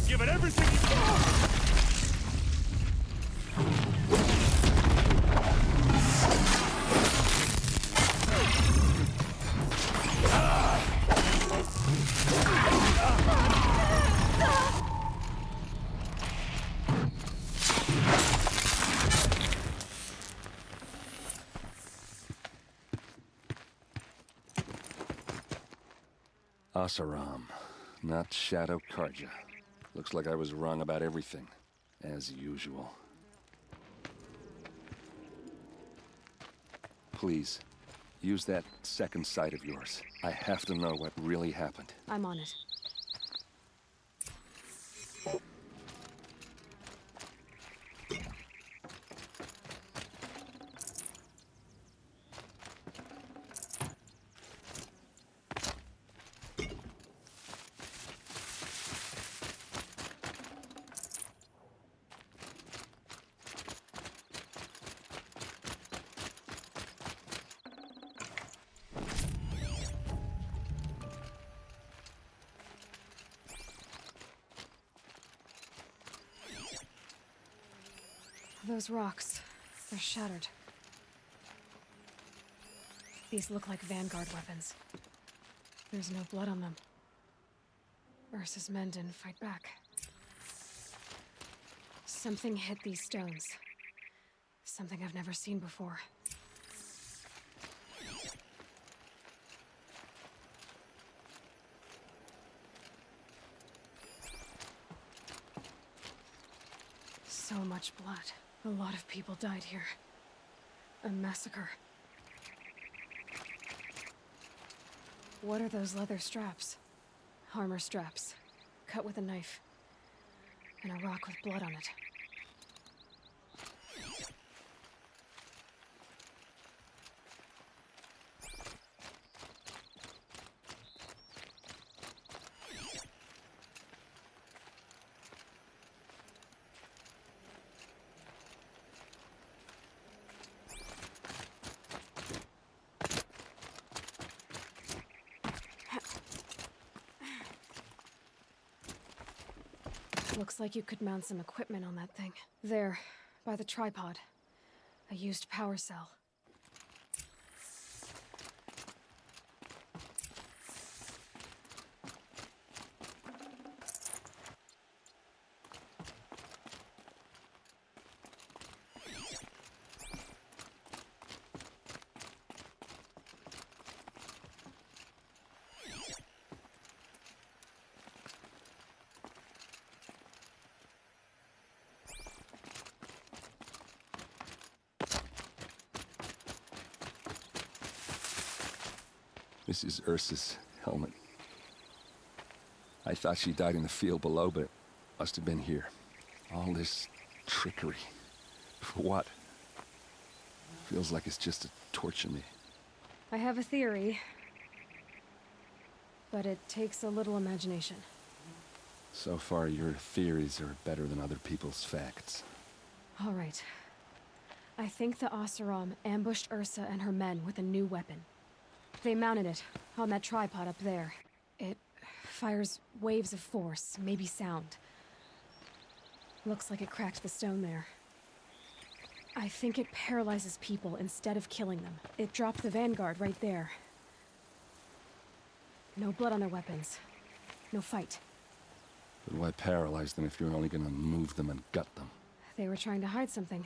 Give it everything you got! Oseram, not Shadow Carja. Looks like I was wrong about everything, as usual. Please, use that second sight of yours. I have to know what really happened. I'm on it. Those rocks, they're shattered. These look like Vanguard weapons. There's no blood on them. Ursa's men didn't fight back. Something hit these stones. Something I've never seen before. So much blood. A lot of people died here. A massacre. What are those leather straps? Armor straps, cut with a knife, and a rock with blood on it. Looks like you could mount some equipment on that thing. There, by the tripod. A used power cell. This is Ursa's helmet. I thought she died in the field below, but must have been here. All this trickery. For what? Feels like it's just to torture me. I have a theory, but it takes a little imagination. So far, your theories are better than other people's facts. All right. I think the Oseram ambushed Ursa and her men with a new weapon. They mounted it on that tripod up there. It fires waves of force, maybe sound. Looks like it cracked the stone there. I think it paralyzes people instead of killing them. It dropped the Vanguard right there. No blood on their weapons. No fight. But why paralyze them if you're only gonna move them and gut them? They were trying to hide something.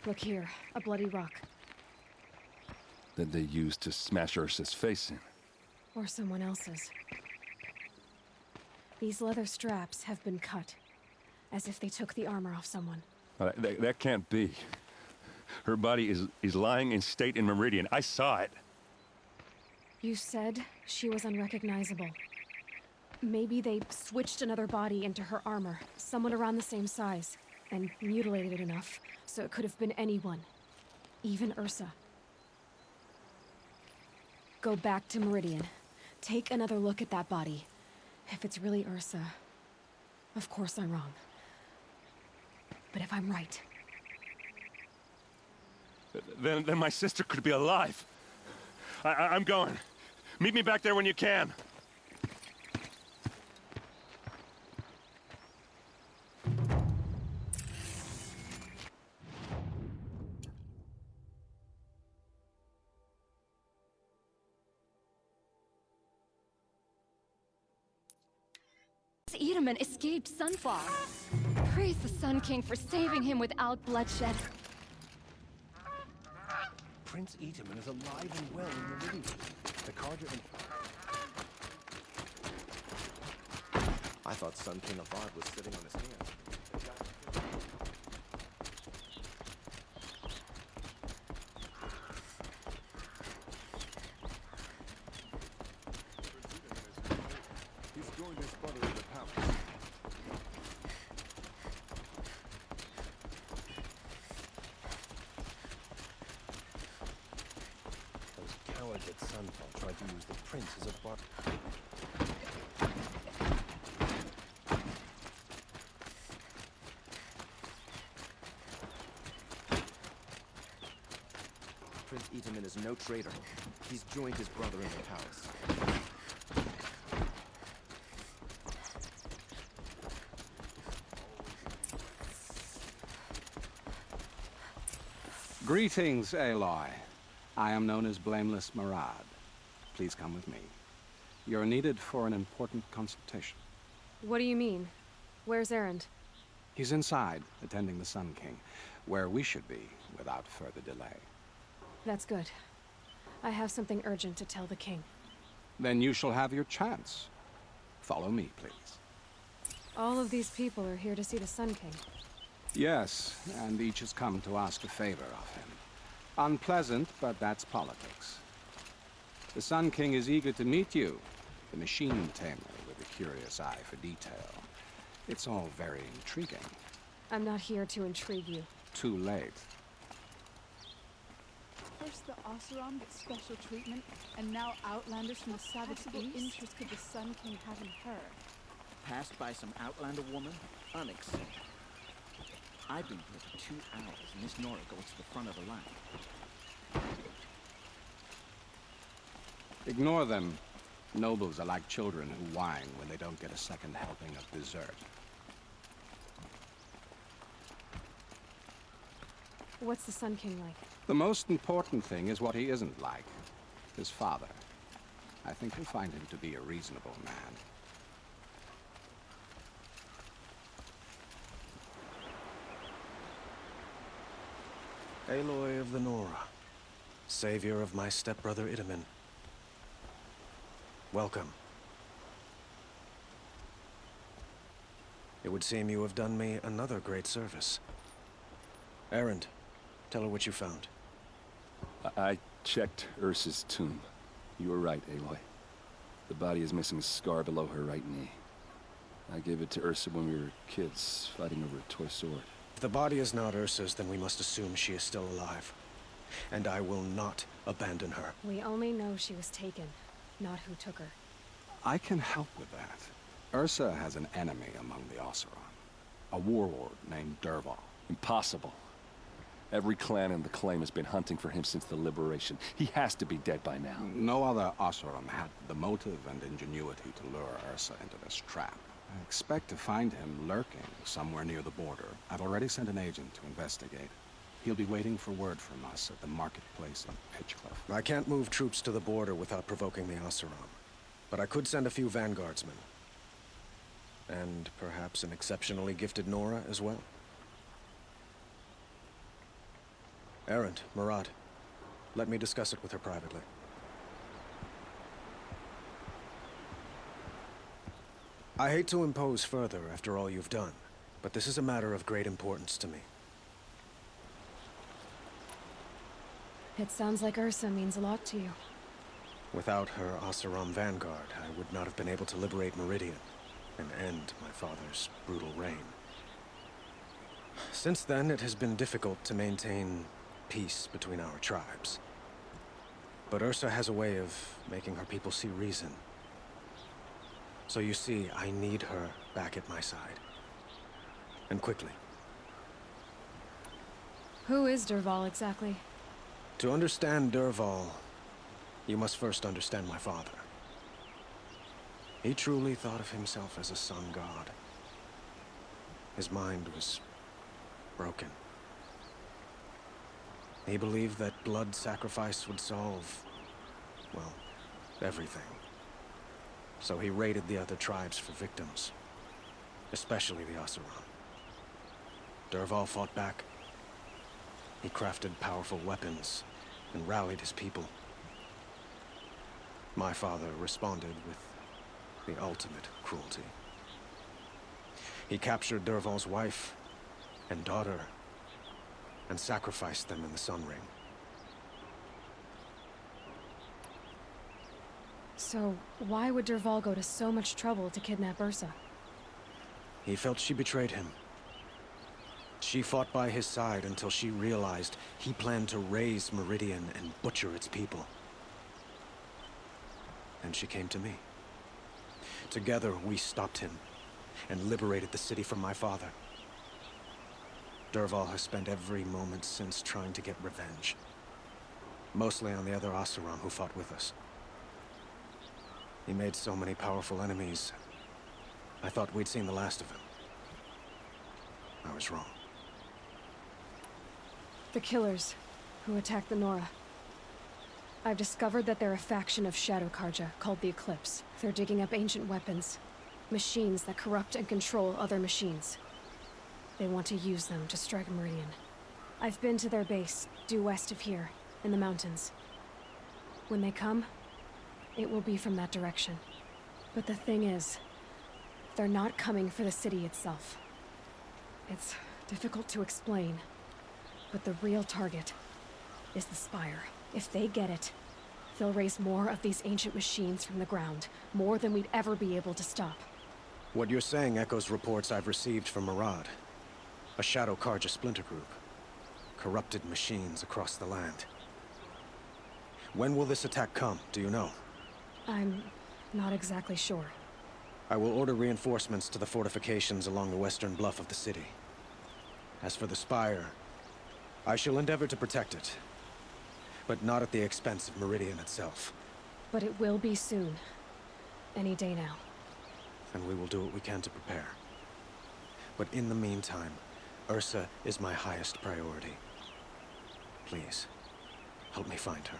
Look here, a bloody rock. That they used to smash Ursa's face in. Or someone else's. These leather straps have been cut, as if they took the armor off someone. That can't be. Her body is lying in state in Meridian. I saw it. You said she was unrecognizable. Maybe they switched another body into her armor, someone around the same size, and mutilated it enough, so it could have been anyone. Even Ursa. Go back to Meridian. Take another look at that body. If it's really Ursa, of course I'm wrong. But if I'm right... Then my sister could be alive. I'm going. Meet me back there when you can. Edelman escaped Sunflower. Praise the Sun King for saving him without bloodshed. Prince Edelman is alive and well in Meridian. The Carja and... I thought Sun King Avad was sitting on his hands. He's joined his brother in the palace. Those cowards at Sunfall tried to use the prince as a butt. Prince Edelman is no traitor. He's joined his brother in the palace. Greetings, Aloy. I am known as Blameless Murad. Please come with me. You're needed for an important consultation. What do you mean? Where's Erend? He's inside, attending the Sun King, where we should be without further delay. That's good. I have something urgent to tell the king. Then you shall have your chance. Follow me, please. All of these people are here to see the Sun King. Yes, and each has come to ask a favor of him. Unpleasant, but that's politics. The Sun King is eager to meet you, the machine tamer with a curious eye for detail. It's all very intriguing. I'm not here to intrigue you. Too late. First the Oseram get special treatment, and now Outlanders from the Savage East? Interest could the Sun King have in her? Passed by some Outlander woman? Unacceptable. I've been here for 2 hours, and this Nora goes to the front of the line. Ignore them. Nobles are like children who whine when they don't get a second helping of dessert. What's the Sun King like? The most important thing is what he isn't like. His father. I think you'll find him to be a reasonable man. Aloy of the Nora, savior of my stepbrother Itamen. Welcome. It would seem you have done me another great service. Erend, tell her what you found. I checked Ursa's tomb. You were right, Aloy. The body is missing a scar below her right knee. I gave it to Ursa when we were kids, fighting over a toy sword. If the body is not Ursa's, then we must assume she is still alive. And I will not abandon her. We only know she was taken, not who took her. I can help with that. Ursa has an enemy among the Oseram. A warlord named Dervahl. Impossible. Every clan in the Claim has been hunting for him since the liberation. He has to be dead by now. No other Oseram had the motive and ingenuity to lure Ursa into this trap. I expect to find him lurking somewhere near the border. I've already sent an agent to investigate. He'll be waiting for word from us at the marketplace in Pitchcliff. I can't move troops to the border without provoking the Oseram. But I could send a few vanguardsmen. And perhaps an exceptionally gifted Nora as well. Erend, Murad, let me discuss it with her privately. I hate to impose further after all you've done, but this is a matter of great importance to me. It sounds like Ursa means a lot to you. Without her Oseram vanguard, I would not have been able to liberate Meridian and end my father's brutal reign. Since then, it has been difficult to maintain peace between our tribes. But Ursa has a way of making her people see reason. So you see, I need her back at my side. And quickly. Who is Dervahl exactly? To understand Dervahl, you must first understand my father. He truly thought of himself as a sun god. His mind was broken. He believed that blood sacrifice would solve, well, everything. So he raided the other tribes for victims, especially the Oseram. Dervahl fought back. He crafted powerful weapons and rallied his people. My father responded with the ultimate cruelty. He captured Dervahl's wife and daughter and sacrificed them in the Sun Ring. So, why would Dervahl go to so much trouble to kidnap Ursa? He felt she betrayed him. She fought by his side until she realized he planned to raise Meridian and butcher its people. And she came to me. Together, we stopped him and liberated the city from my father. Dervahl has spent every moment since trying to get revenge. Mostly on the other Oseram who fought with us. He made so many powerful enemies, I thought we'd seen the last of him. I was wrong. The Killers. who attacked the Nora. I've discovered that they're a faction of Shadow Karja called the Eclipse. They're digging up ancient weapons, machines that corrupt and control other machines. They want to use them to strike Meridian. I've been to their base, due west of here, in the mountains. When they come, it will be from that direction. But the thing is, they're not coming for the city itself. It's difficult to explain, but the real target is the Spire. If they get it, they'll raise more of these ancient machines from the ground, more than we'd ever be able to stop. What you're saying echoes reports I've received from Murad, a Shadow Karja splinter group. Corrupted machines across the land. When will this attack come, do you know? I'm not exactly sure. I will order reinforcements to the fortifications along the western bluff of the city. As for the Spire, I shall endeavor to protect it, but not at the expense of Meridian itself. But it will be soon. Any day now. And we will do what we can to prepare. But in the meantime, Ursa is my highest priority. Please, help me find her.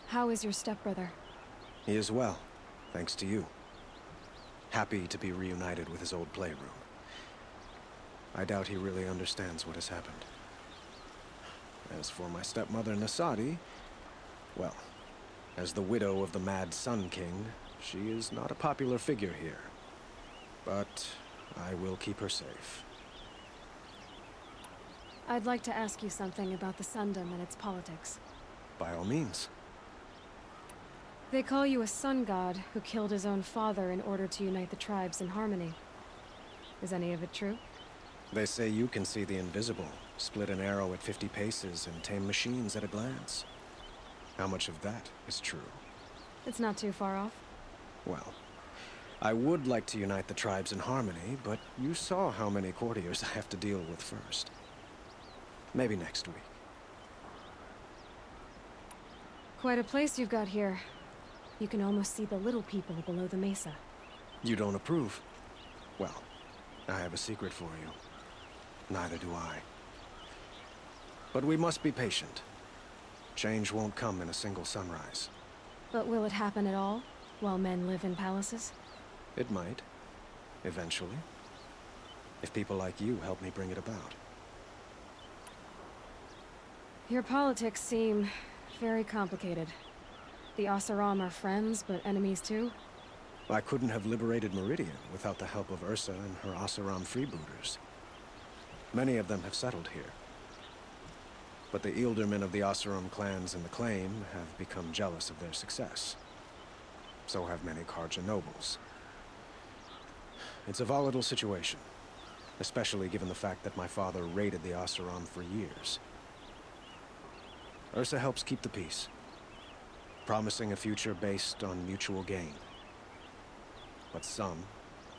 How is your stepbrother? He is well, thanks to you. Happy to be reunited with his old playroom. I doubt he really understands what has happened. As for my stepmother Nasadi, well, as the widow of the Mad Sun King, she is not a popular figure here. But I will keep her safe. I'd like to ask you something about the Sundom and its politics. By all means. They call you a sun god who killed his own father in order to unite the tribes in harmony. Is any of it true? They say you can see the invisible, split an arrow at 50 paces, and tame machines at a glance. How much of that is true? It's not too far off. Well, I would like to unite the tribes in harmony, but you saw how many courtiers I have to deal with first. Maybe next week. Quite a place you've got here. You can almost see the little people below the mesa. You don't approve? Well, I have a secret for you. Neither do I. But we must be patient. Change won't come in a single sunrise. But will it happen at all, while men live in palaces? It might. Eventually. If people like you help me bring it about. Your politics seem very complicated. The Oseram are friends, but enemies too? I couldn't have liberated Meridian without the help of Ursa and her Oseram freebooters. Many of them have settled here. But the Ealdormen of the Oseram clans in the Claim have become jealous of their success. So have many Karja nobles. It's a volatile situation, especially given the fact that my father raided the Oseram for years. Ursa helps keep the peace, promising a future based on mutual gain. But some,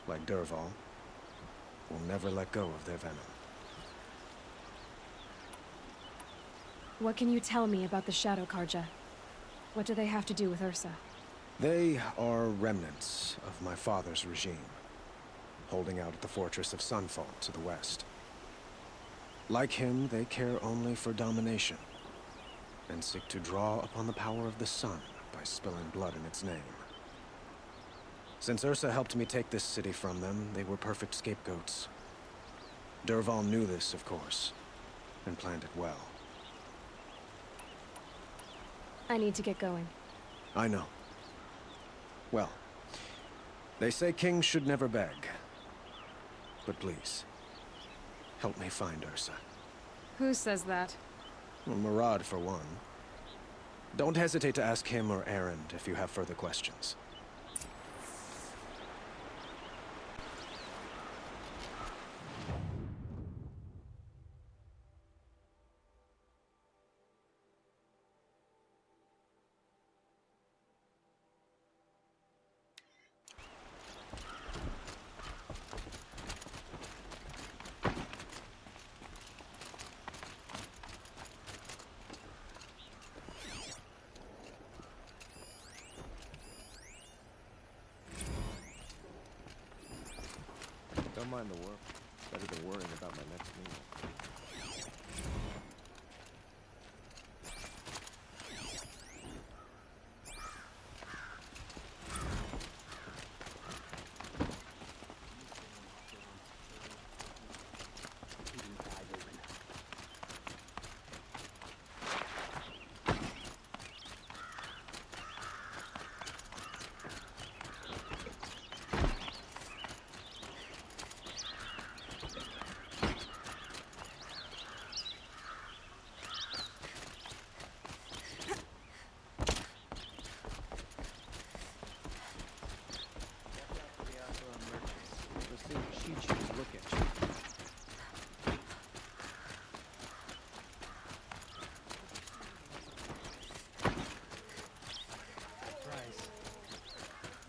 like Dervahl, will never let go of their venom. What can you tell me about the Shadow Karja? What do they have to do with Ursa? They are remnants of my father's regime, holding out at the fortress of Sunfall to the west. Like him, they care only for domination, and seek to draw upon the power of the sun by spilling blood in its name. Since Ursa helped me take this city from them, they were perfect scapegoats. Dervahl knew this, of course, and planned it well. I need to get going. I know. Well, they say kings should never beg. But please, help me find Ursa. Who says that? Well, Murad, for one. Don't hesitate to ask him or Erend if you have further questions. Don't mind the work. Better than worrying about my next meal.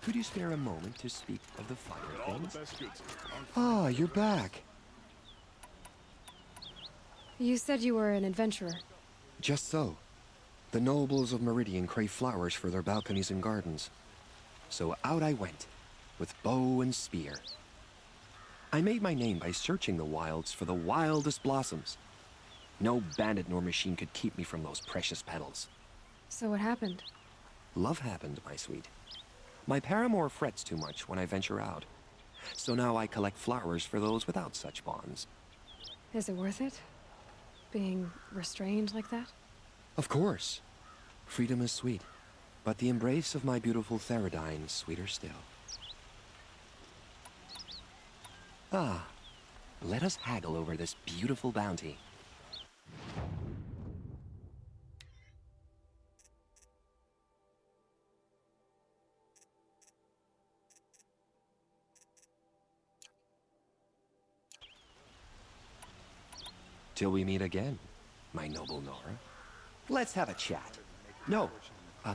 Could you spare a moment to speak of the finer Got all the things? best goods. Ah, you're back. You said you were an adventurer. Just so. The nobles of Meridian crave flowers for their balconies and gardens. So out I went, with bow and spear. I made my name by searching the wilds for the wildest blossoms. No bandit nor machine could keep me from those precious petals. So what happened? Love happened, my sweet. My paramour frets too much when I venture out. So now I collect flowers for those without such bonds. Is it worth it? Being restrained like that? Of course. Freedom is sweet. But the embrace of my beautiful Theradine is sweeter still. Ah, let us haggle over this beautiful bounty. Till we meet again, my noble Nora. Let's have a chat. No, a